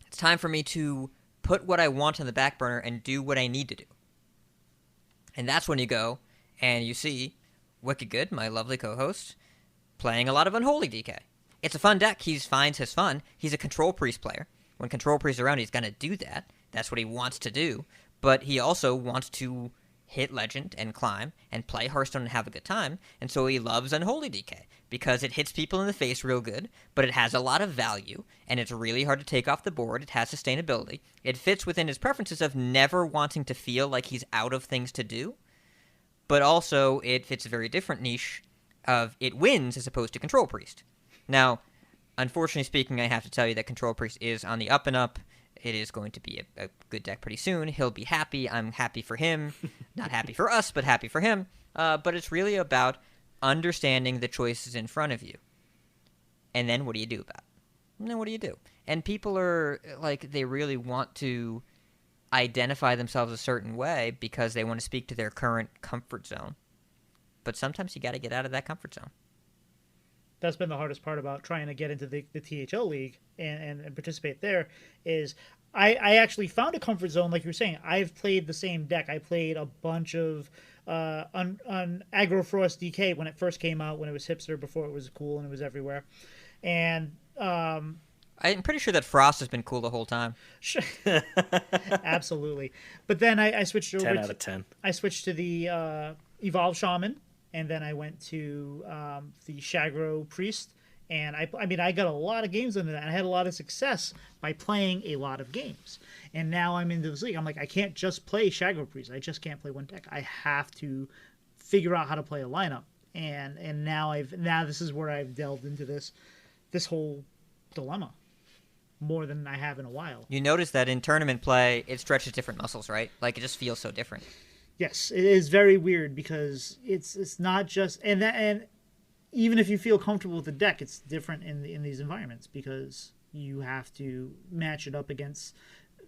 it's time for me to put what I want on the back burner and do what I need to do. And that's when you go and you see Wicked Good, my lovely co-host, playing a lot of Unholy DK. It's a fun deck. He finds his fun. He's a Control Priest player. When Control Priest is around, he's going to do that. That's what he wants to do. But he also wants to hit Legend and climb and play Hearthstone and have a good time. And so he loves Unholy DK because it hits people in the face real good, but it has a lot of value, and it's really hard to take off the board. It has sustainability. It fits within his preferences of never wanting to feel like he's out of things to do, but also it fits a very different niche of it wins as opposed to Control Priest. Now, unfortunately speaking, I have to tell you that Control Priest is on the up and up. It is going to be a good deck pretty soon. He'll be happy. I'm happy for him. Not happy for us, but happy for him. But it's really about understanding the choices in front of you. And then what do you do about it? And then what do you do? And people are, like, they really want to identify themselves a certain way because they want to speak to their current comfort zone. But sometimes you got to get out of that comfort zone. That's been the hardest part about trying to get into the THL league and participate there is I actually found a comfort zone, like you were saying. I've played the same deck. I played a bunch of on Aggro Frost DK when it first came out, when it was hipster, before it was cool and it was everywhere. And I'm pretty sure that Frost has been cool the whole time. Absolutely. But then I switched over 10 out of 10. I switched to the Evolved Shaman, and then I went to the Shagro Priest, and I mean I got a lot of games into that. I had a lot of success by playing a lot of games. And now I'm into this league. I'm like, I can't just play Shagro Priest. I just can't play one deck. I have to figure out how to play a lineup. And now this is where I've delved into this whole dilemma more than I have in a while. You notice that in tournament play, it stretches different muscles, right? Like, it just feels so different. Yes, it is very weird because it's not just and even if you feel comfortable with the deck, it's different in these environments because you have to match it up against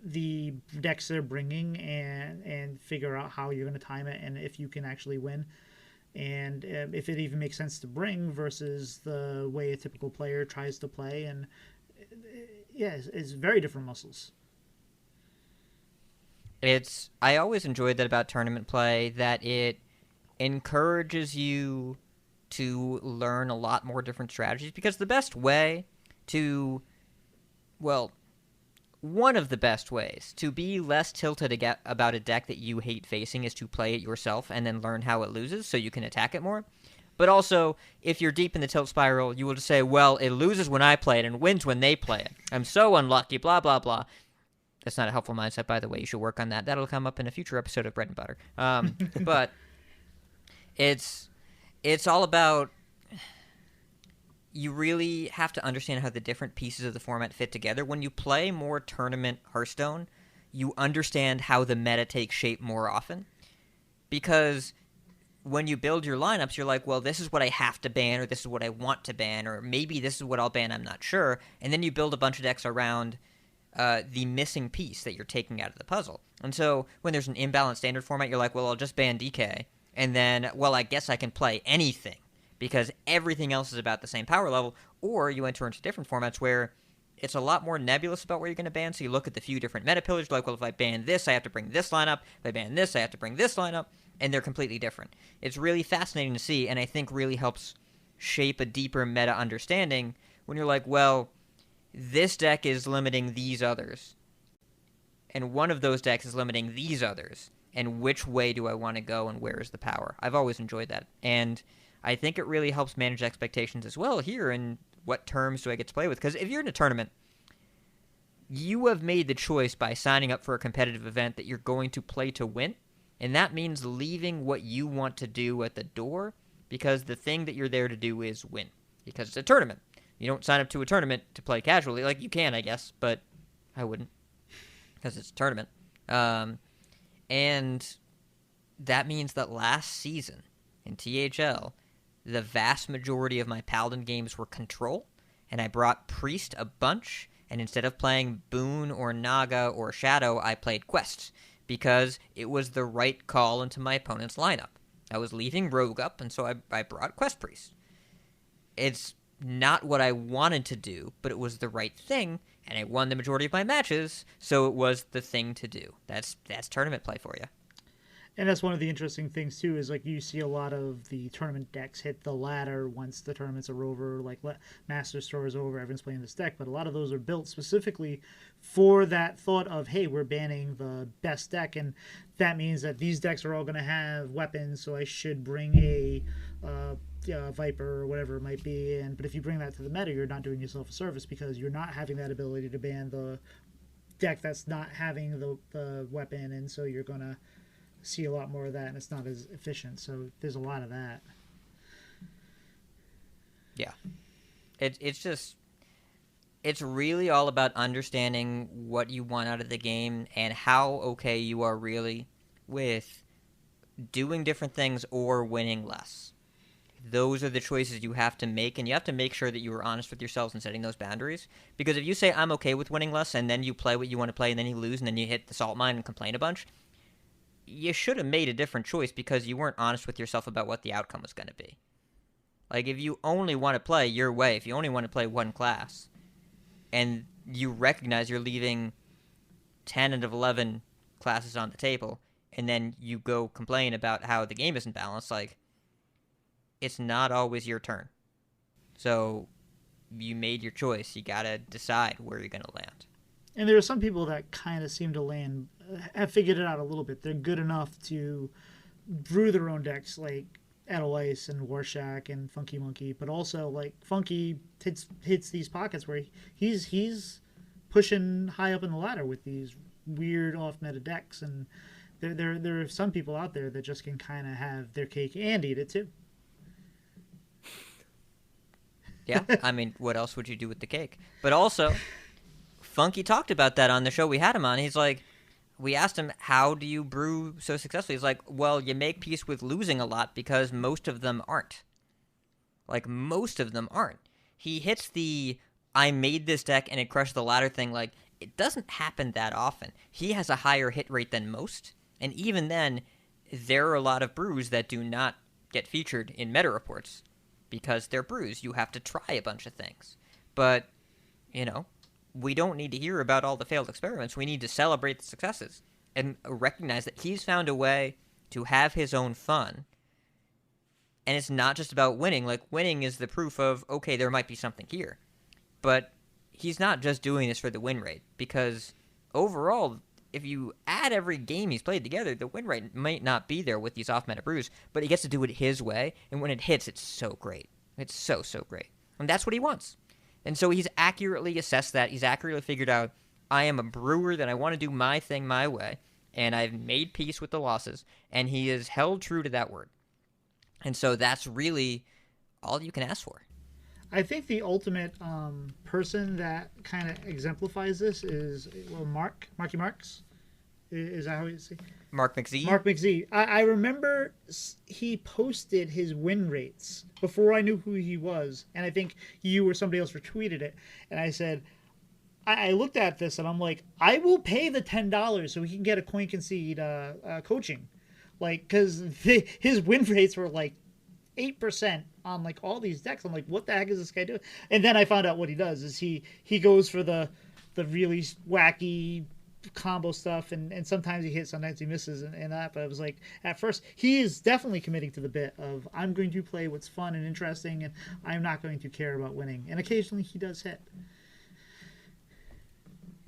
the decks they're bringing and figure out how you're going to time it and if you can actually win and if it even makes sense to bring versus the way a typical player tries to play. And yeah, it's very different muscles. I always enjoyed that about tournament play, that it encourages you to learn a lot more different strategies, because the best way to, well, one of the best ways to be less tilted about a deck that you hate facing is to play it yourself and then learn how it loses so you can attack it more. But also, if you're deep in the tilt spiral, you will just say, well, it loses when I play it and wins when they play it. I'm so unlucky, blah, blah, blah. That's not a helpful mindset, by the way. You should work on that. That'll come up in a future episode of Bread and Butter. But it's all about, you really have to understand how the different pieces of the format fit together. When you play more tournament Hearthstone, you understand how the meta takes shape more often. Because when you build your lineups, you're like, well, this is what I have to ban, or this is what I want to ban, or maybe this is what I'll ban, I'm not sure. And then you build a bunch of decks around the missing piece that you're taking out of the puzzle. And so when there's an imbalanced standard format, you're like, well, I'll just ban DK. And then, well, I guess I can play anything because everything else is about the same power level. Or you enter into different formats where it's a lot more nebulous about where you're going to ban. So you look at the few different meta pillars, you're like, well, if I ban this, I have to bring this lineup. If I ban this, I have to bring this lineup. And they're completely different. It's really fascinating to see, and I think really helps shape a deeper meta understanding when you're like, well, this deck is limiting these others, and one of those decks is limiting these others, and which way do I want to go, and where is the power? I've always enjoyed that, and I think it really helps manage expectations as well here, and what terms do I get to play with? Because if you're in a tournament, you have made the choice by signing up for a competitive event that you're going to play to win, and that means leaving what you want to do at the door, because the thing that you're there to do is win, because it's a tournament. You don't sign up to a tournament to play casually. Like, you can, I guess, but I wouldn't, because it's a tournament. And that means that last season in THL, the vast majority of my Paladin games were Control, and I brought Priest a bunch, and instead of playing Boon or Naga or Shadow, I played Quest, because it was the right call into my opponent's lineup. I was leaving Rogue up, and so I brought Quest Priest. It's not what I wanted to do, but it was the right thing, and I won the majority of my matches, so it was the thing to do. That's tournament play for you. And that's one of the interesting things too, is like you see a lot of the tournament decks hit the ladder once the tournaments are over, like Master Store is over, everyone's playing this deck, but a lot of those are built specifically for that thought of, hey, we're banning the best deck, and that means that these decks are all going to have weapons, so I should bring a Viper or whatever it might be. But if you bring that to the meta, you're not doing yourself a service, because you're not having that ability to ban the deck that's not having the weapon, and so you're going to see a lot more of that, and it's not as efficient. So there's a lot of that. Yeah. It's really all about understanding what you want out of the game and how okay you are really with doing different things or winning less. Those are the choices you have to make, and you have to make sure that you are honest with yourselves in setting those boundaries. Because if you say, I'm okay with winning less, and then you play what you want to play, and then you lose, and then you hit the salt mine and complain a bunch, you should have made a different choice because you weren't honest with yourself about what the outcome was going to be. Like, if you only want to play your way, if you only want to play one class, and you recognize you're leaving 10 out of 11 classes on the table, and then you go complain about how the game isn't balanced, like, it's not always your turn. So, you made your choice. You gotta decide where you're going to land. And there are some people that kind of seem to have figured it out a little bit. They're good enough to brew their own decks, like Edelweiss and Warshak and Funky Monkey, but also like Funky hits these pockets where he's pushing high up in the ladder with these weird off-meta decks, and there are some people out there that just can kind of have their cake and eat it too. Yeah, I mean, what else would you do with the cake? But also, Funky talked about that on the show we had him on. He's like, we asked him, how do you brew so successfully? He's like, well, you make peace with losing a lot because most of them aren't. Like, most of them aren't. He hits the, I made this deck and it crushed the ladder thing. Like, it doesn't happen that often. He has a higher hit rate than most. And even then, there are a lot of brews that do not get featured in meta reports because they're brews. You have to try a bunch of things. But, you know, we don't need to hear about all the failed experiments. We need to celebrate the successes and recognize that he's found a way to have his own fun. And it's not just about winning. Like, winning is the proof of, okay, there might be something here. But he's not just doing this for the win rate, because overall, if you add every game he's played together, the win rate might not be there with these off-meta brews, but he gets to do it his way, and when it hits, it's so great. It's so, so great. And that's what he wants. And so he's accurately assessed that. He's accurately figured out, I am a brewer that I want to do my thing my way, and I've made peace with the losses, and he has held true to that word. And so that's really all you can ask for. I think the ultimate person that kind of exemplifies this is Marky Marks. Is that how you say? Mark McZee? Mark McZee. I remember he posted his win rates before I knew who he was, and I think you or somebody else retweeted it. And I said, I looked at this and I'm like, I will pay the $10 so he can get a coin concede coaching, like, because his win rates were like 8% on like all these decks. I'm like, what the heck is this guy doing? And then I found out what he does is he goes for the really wacky combo stuff, and sometimes he hits, sometimes he misses, and that. But I was like, at first, he is definitely committing to the bit of, I'm going to play what's fun and interesting, and I'm not going to care about winning. And occasionally he does hit.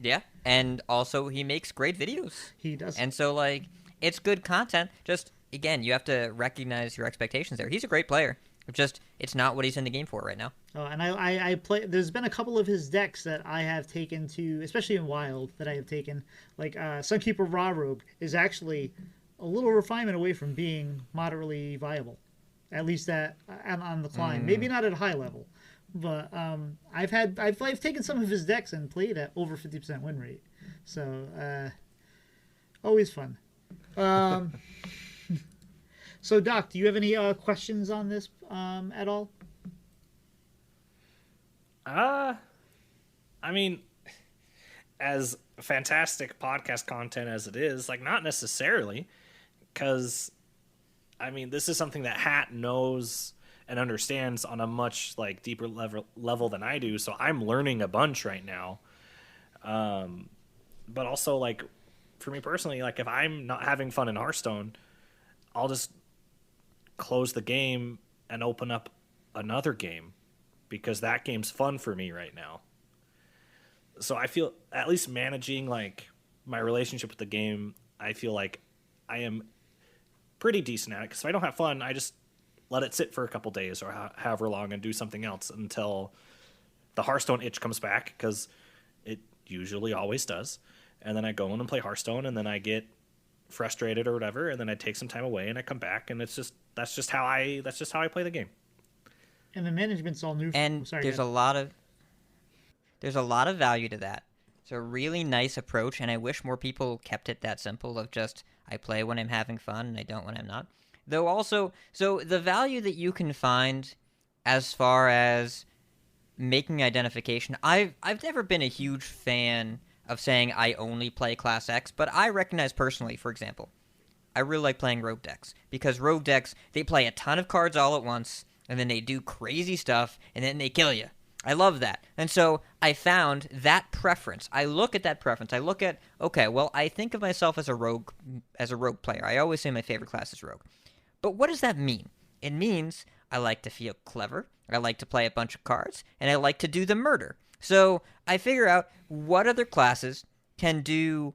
Yeah, and also he makes great videos. He does. And so, like, it's good content. Just, again, you have to recognize your expectations there. He's a great player. It's not what he's in the game for right now. Oh, and I play. There's been a couple of his decks that I have taken to, especially in Wild, that I have taken. Like Sunkeeper Raw Rogue is actually a little refinement away from being moderately viable, at least that on the climb. Maybe not at a high level, but I've taken some of his decks and played at over 50% win rate. So always fun. So, Doc, do you have any questions on this at all? I mean, as fantastic podcast content as it is, like, not necessarily, because, I mean, this is something that Hat knows and understands on a much, like, deeper level than I do, so I'm learning a bunch right now. But also, like, for me personally, like, if I'm not having fun in Hearthstone, I'll just close the game and open up another game because that game's fun for me right now. So I feel at least managing like my relationship with the game, I feel like I am pretty decent at it. Because if I don't have fun, I just let it sit for a couple days or however long and do something else until the Hearthstone itch comes back, because it usually always does. And then I go in and play Hearthstone, and then I get frustrated or whatever, and then I take some time away and I come back, and that's just how I play the game. And the management's all new. And Sorry, there's a lot of value to that. It's a really nice approach, and I wish more people kept it that simple of just I play when I'm having fun and I don't when I'm not. Though also, so the value that you can find as far as making identification, I've never been a huge fan of saying I only play Class X, but I recognize personally, for example, I really like playing rogue decks because rogue decks, they play a ton of cards all at once, and then they do crazy stuff, and then they kill you. I love that. And so I found that preference. I look at that preference. I look at, okay, well, I think of myself as a rogue player. I always say my favorite class is rogue. But what does that mean? It means I like to feel clever, I like to play a bunch of cards, and I like to do the murder. So I figure out what other classes can do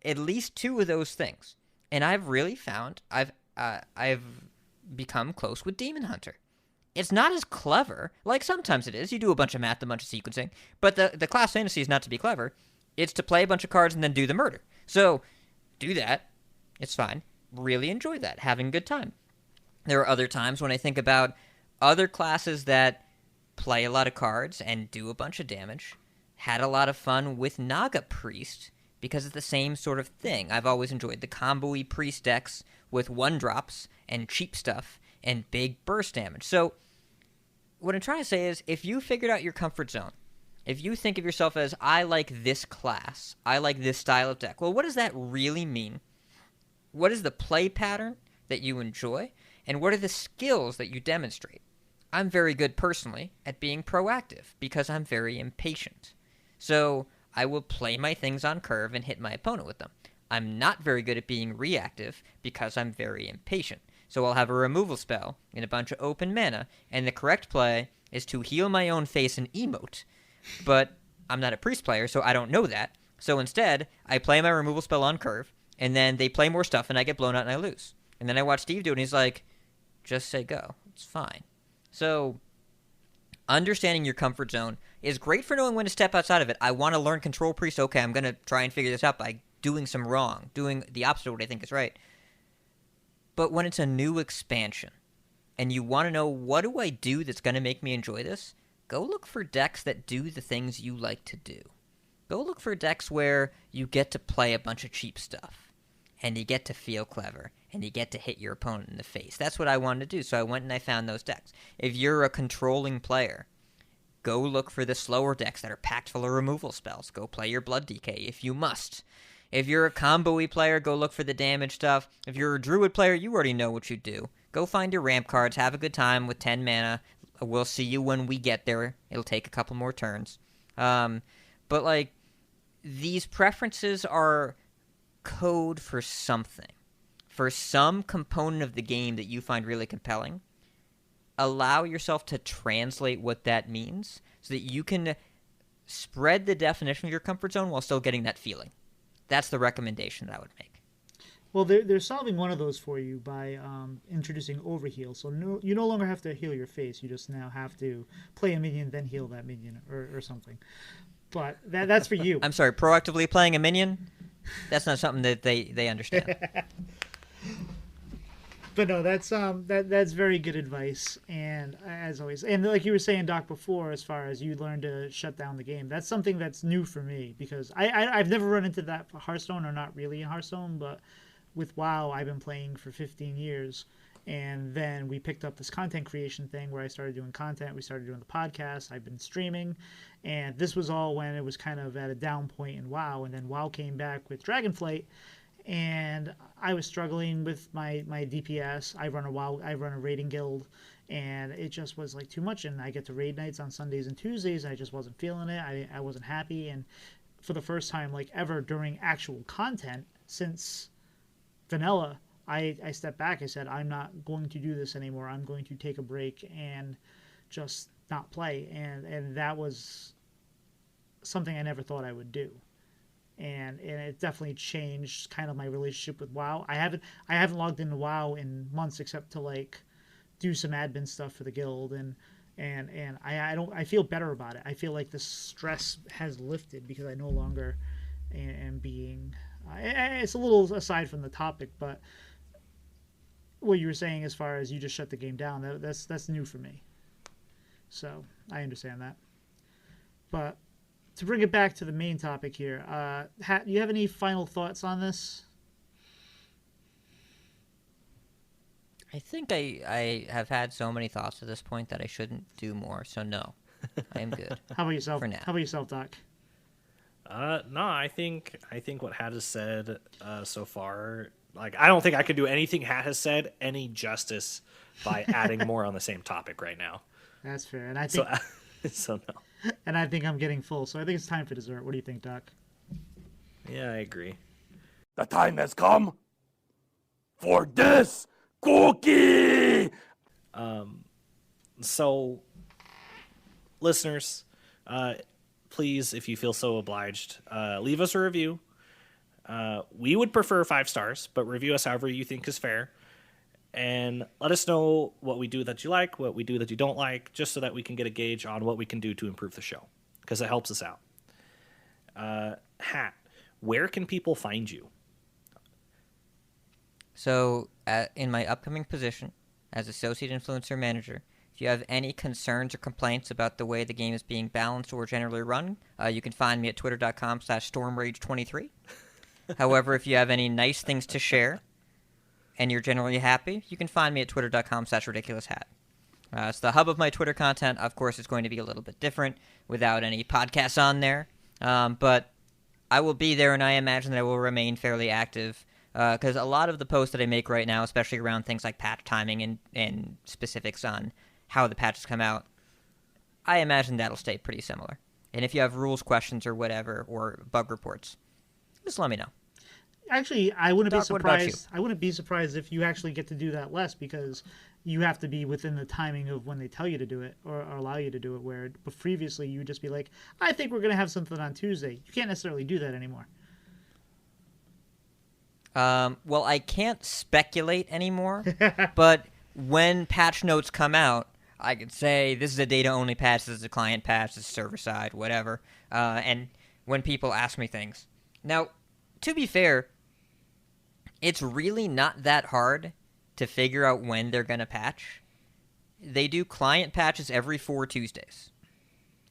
at least two of those things. And I've really found I've become close with Demon Hunter. It's not as clever. Like, sometimes it is. You do a bunch of math, a bunch of sequencing. But the class fantasy is not to be clever. It's to play a bunch of cards and then do the murder. So, do that. It's fine. Really enjoy that. Having a good time. There are other times when I think about other classes that play a lot of cards and do a bunch of damage. Had a lot of fun with Naga Priest because it's the same sort of thing. I've always enjoyed the combo-y Priest decks with 1-drops and cheap stuff and big burst damage. So, what I'm trying to say is, if you figured out your comfort zone, if you think of yourself as, I like this class, I like this style of deck, well, what does that really mean? What is the play pattern that you enjoy? And what are the skills that you demonstrate? I'm very good, personally, at being proactive, because I'm very impatient. So, I will play my things on curve and hit my opponent with them. I'm not very good at being reactive, because I'm very impatient. So I'll have a removal spell and a bunch of open mana, and the correct play is to heal my own face and emote. But I'm not a priest player, so I don't know that. So instead, I play my removal spell on curve, and then they play more stuff, and I get blown out and I lose. And then I watch Steve do it, and he's like, just say go. It's fine. So understanding your comfort zone is great for knowing when to step outside of it. I want to learn Control Priest. Okay, I'm going to try and figure this out by doing some wrong, doing the opposite of what I think is right. But when it's a new expansion, and you want to know, what do I do that's going to make me enjoy this? Go look for decks that do the things you like to do. Go look for decks where you get to play a bunch of cheap stuff, and you get to feel clever, and you get to hit your opponent in the face. That's what I wanted to do, so I went and I found those decks. If you're a controlling player, go look for the slower decks that are packed full of removal spells. Go play your Blood DK if you must. If you're a combo-y player, go look for the damage stuff. If you're a druid player, you already know what you do. Go find your ramp cards, have a good time with 10 mana. We'll see you when we get there. It'll take a couple more turns. But, like, these preferences are code for something. For some component of the game that you find really compelling, allow yourself to translate what that means so that you can spread the definition of your comfort zone while still getting that feeling. That's the recommendation that I would make. Well, they're solving one of those for you by introducing overheal. So you no longer have to heal your face. You just now have to play a minion, then heal that minion or something. But that's for you. I'm sorry, proactively playing a minion? That's not something that they understand. But no, that's very good advice, and as always, and like you were saying, Doc, before, as far as you learned to shut down the game, that's something that's new for me, because I've never run into that for Hearthstone, or not really in Hearthstone, but with WoW, I've been playing for 15 years, and then we picked up this content creation thing where I started doing content, we started doing the podcast, I've been streaming, and this was all when it was kind of at a down point in WoW, and then WoW came back with Dragonflight, and I was struggling with my DPS. I run a raiding guild, and it just was like too much. And I get to raid nights on Sundays and Tuesdays. I just wasn't feeling it. I wasn't happy. And for the first time like ever during actual content since vanilla. I stepped back. I said, I'm not going to do this anymore. I'm going to take a break and just not play. And that was something I never thought I would do. And it definitely changed kind of my relationship with WoW. I haven't logged into WoW in months except to like do some admin stuff for the guild, and I feel better about it. I feel like the stress has lifted because I no longer am being. It's a little aside from the topic, but what you were saying as far as you just shut the game down, that's new for me. So I understand that. But to bring it back to the main topic here, do you have any final thoughts on this? I think I have had so many thoughts at this point that I shouldn't do more, so no. I am good. How about yourself? For now. How about yourself, Doc? No, I think what Hat has said so far, like I don't think I could do anything Hat has said any justice by adding more on the same topic right now. That's fair, and I think So no. and I think I'm getting full, so I think it's time for dessert. What do you think, Doc? Yeah, I agree. The time has come for this cookie. So, listeners, please, if you feel so obliged, leave us a review. We would prefer 5 stars, but review us however you think is fair. And let us know what we do that you like, what we do that you don't like, just so that we can get a gauge on what we can do to improve the show, because it helps us out. Hat, where can people find you? So, in my upcoming position as Associate Influencer Manager, if you have any concerns or complaints about the way the game is being balanced or generally run, you can find me at twitter.com/stormrage23. However, if you have any nice things to share and you're generally happy, you can find me at twitter.com/ridiculoushat. It's the hub of my Twitter content. Of course, it's going to be a little bit different without any podcasts on there. But I will be there, and I imagine that I will remain fairly active because a lot of the posts that I make right now, especially around things like patch timing and specifics on how the patches come out, I imagine that'll stay pretty similar. And if you have rules questions or whatever, or bug reports, just let me know. Actually, I wouldn't be Doc, what about you? surprised. I wouldn't be surprised if you actually get to do that less, because you have to be within the timing of when they tell you to do it or allow you to do it. Where previously you would just be like, I think we're going to have something on Tuesday. You can't necessarily do that anymore. Well, I can't speculate anymore, but when patch notes come out, I could say this is a data-only patch, this is a client patch, this is server-side, whatever. And when people ask me things. Now, to be fair, it's really not that hard to figure out when they're going to patch. They do client patches every 4 Tuesdays.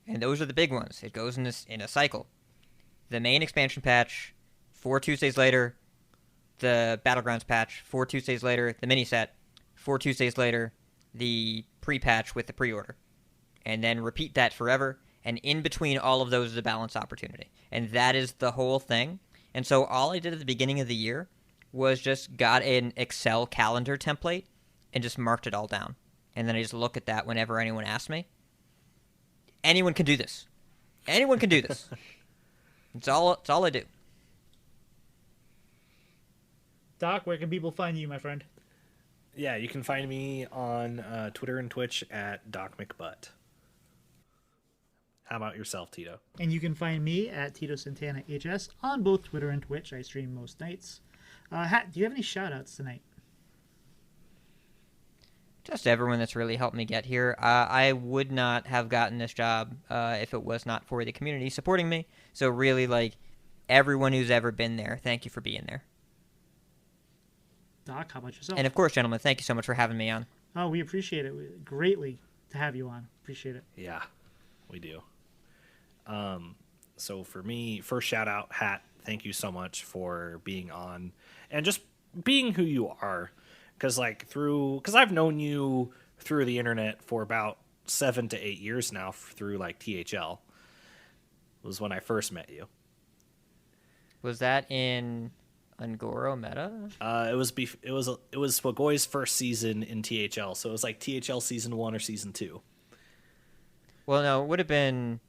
And those are the big ones. It goes in a cycle. The main expansion patch, 4 Tuesdays later, the Battlegrounds patch, 4 Tuesdays later, the mini set, 4 Tuesdays later, the pre-patch with the pre-order. And then repeat that forever. And in between all of those is a balance opportunity. And that is the whole thing. And so all I did at the beginning of the year was just got an Excel calendar template and just marked it all down. And then I just look at that whenever anyone asks me. Anyone can do this. Anyone can do this. It's all I do. Doc, where can people find you, my friend? Yeah, you can find me on Twitter and Twitch at Doc McButt. How about yourself, Tito? And you can find me at Tito Santana HS on both Twitter and Twitch. I stream most nights. Hat, do you have any shout-outs tonight? Just everyone that's really helped me get here. I would not have gotten this job if it was not for the community supporting me. So really, like, everyone who's ever been there, thank you for being there. Doc, how about yourself? And of course, gentlemen, thank you so much for having me on. Oh, we appreciate it greatly to have you on. Appreciate it. Yeah, we do. So for me, first shout out, Hat, thank you so much for being on and just being who you are. Because I've known you through the internet for about 7 to 8 years now through like THL was when I first met you. Was that in Ungoro Meta? It was Swagoy's first season in THL, so it was like THL season 1 or season 2. Well, no, it would have been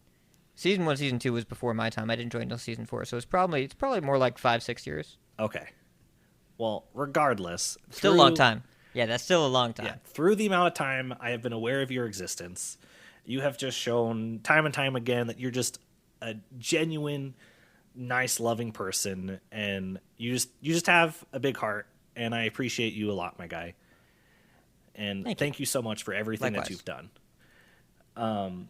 Season 1, Season 2 was before my time. I didn't join until Season 4, so it's probably more like 5-6 years. Okay. Well, regardless, Still a long time. Yeah, that's still a long time. Yeah, through the amount of time I have been aware of your existence, you have just shown time and time again that you're just a genuine, nice, loving person, and you just have a big heart, and I appreciate you a lot, my guy. And thank you so much for everything Likewise. that you've done.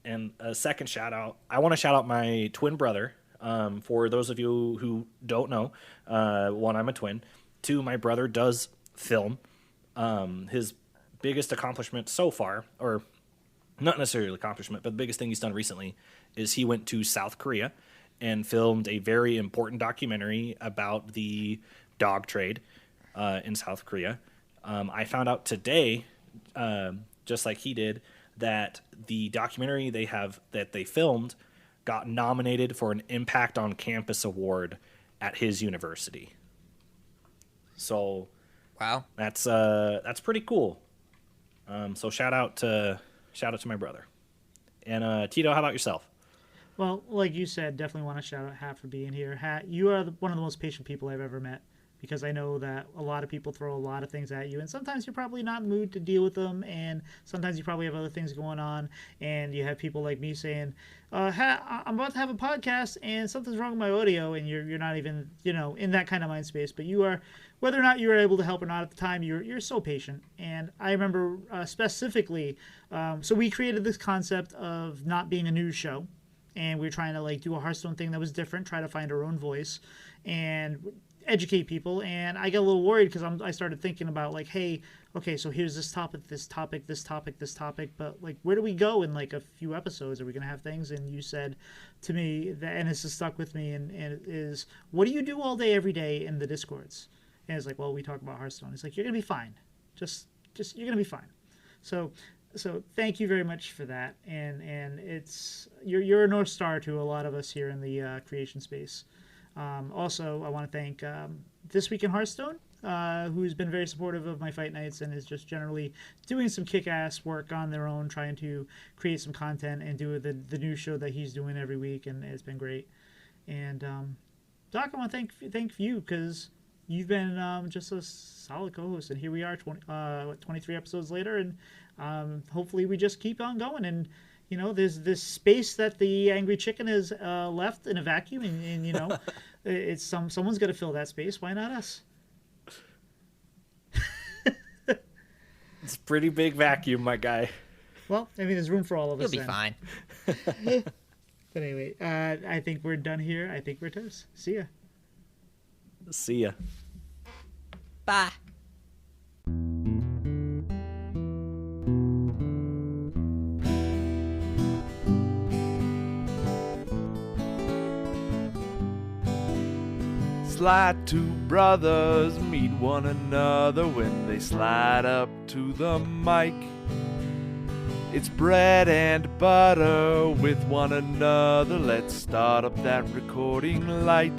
And a second shout out, I want to shout out my twin brother. For those of you who don't know, one, I'm a twin. Two, my brother does film. His biggest accomplishment so far, or not necessarily accomplishment, but the biggest thing he's done recently is he went to South Korea and filmed a very important documentary about the dog trade in South Korea. I found out today, just like he did, that the documentary they filmed got nominated for an Impact on Campus award at his university. So, Wow. that's pretty cool. So shout out to my brother. And Tito, how about yourself? Well, like you said, definitely want to shout out Hat for being here. Hat, you are one of the most patient people I've ever met, because I know that a lot of people throw a lot of things at you, and sometimes you're probably not in the mood to deal with them, and sometimes you probably have other things going on, and you have people like me saying, Hat, I'm about to have a podcast, and something's wrong with my audio, and you're not even, in that kind of mind space, but you are, whether or not you were able to help or not at the time, you're so patient. And I remember specifically, so we created this concept of not being a news show, and we were trying to do a Hearthstone thing that was different, try to find our own voice, and educate people. And I got a little worried because I started thinking about hey, okay, so here's this topic, but where do we go in a few episodes? Are we gonna have things? And you said to me that, and this has stuck with me, and it is, what do you do all day every day in the Discords? And it's well, we talk about Hearthstone. It's you're gonna be fine, just you're gonna be fine. So thank you very much for that, and it's you're a North Star to a lot of us here in the creation space. Also, I want to thank This Week in Hearthstone, who's been very supportive of my fight nights and is just generally doing some kick-ass work on their own, trying to create some content and do the new show that he's doing every week, and it's been great. And Doc, I want to thank you, because you've been just a solid co-host, and here we are 23 episodes later, and hopefully we just keep on going. And there's this space that the Angry Chicken has left in a vacuum, and it's someone's got to fill that space. Why not us? It's a pretty big vacuum, my guy. Well, there's room for all of us. You'll be fine. But anyway, I think we're done here. I think we're toast. See ya. See ya. Bye. Slide two brothers meet one another when they slide up to the mic. It's bread and butter with one another. Let's start up that recording light.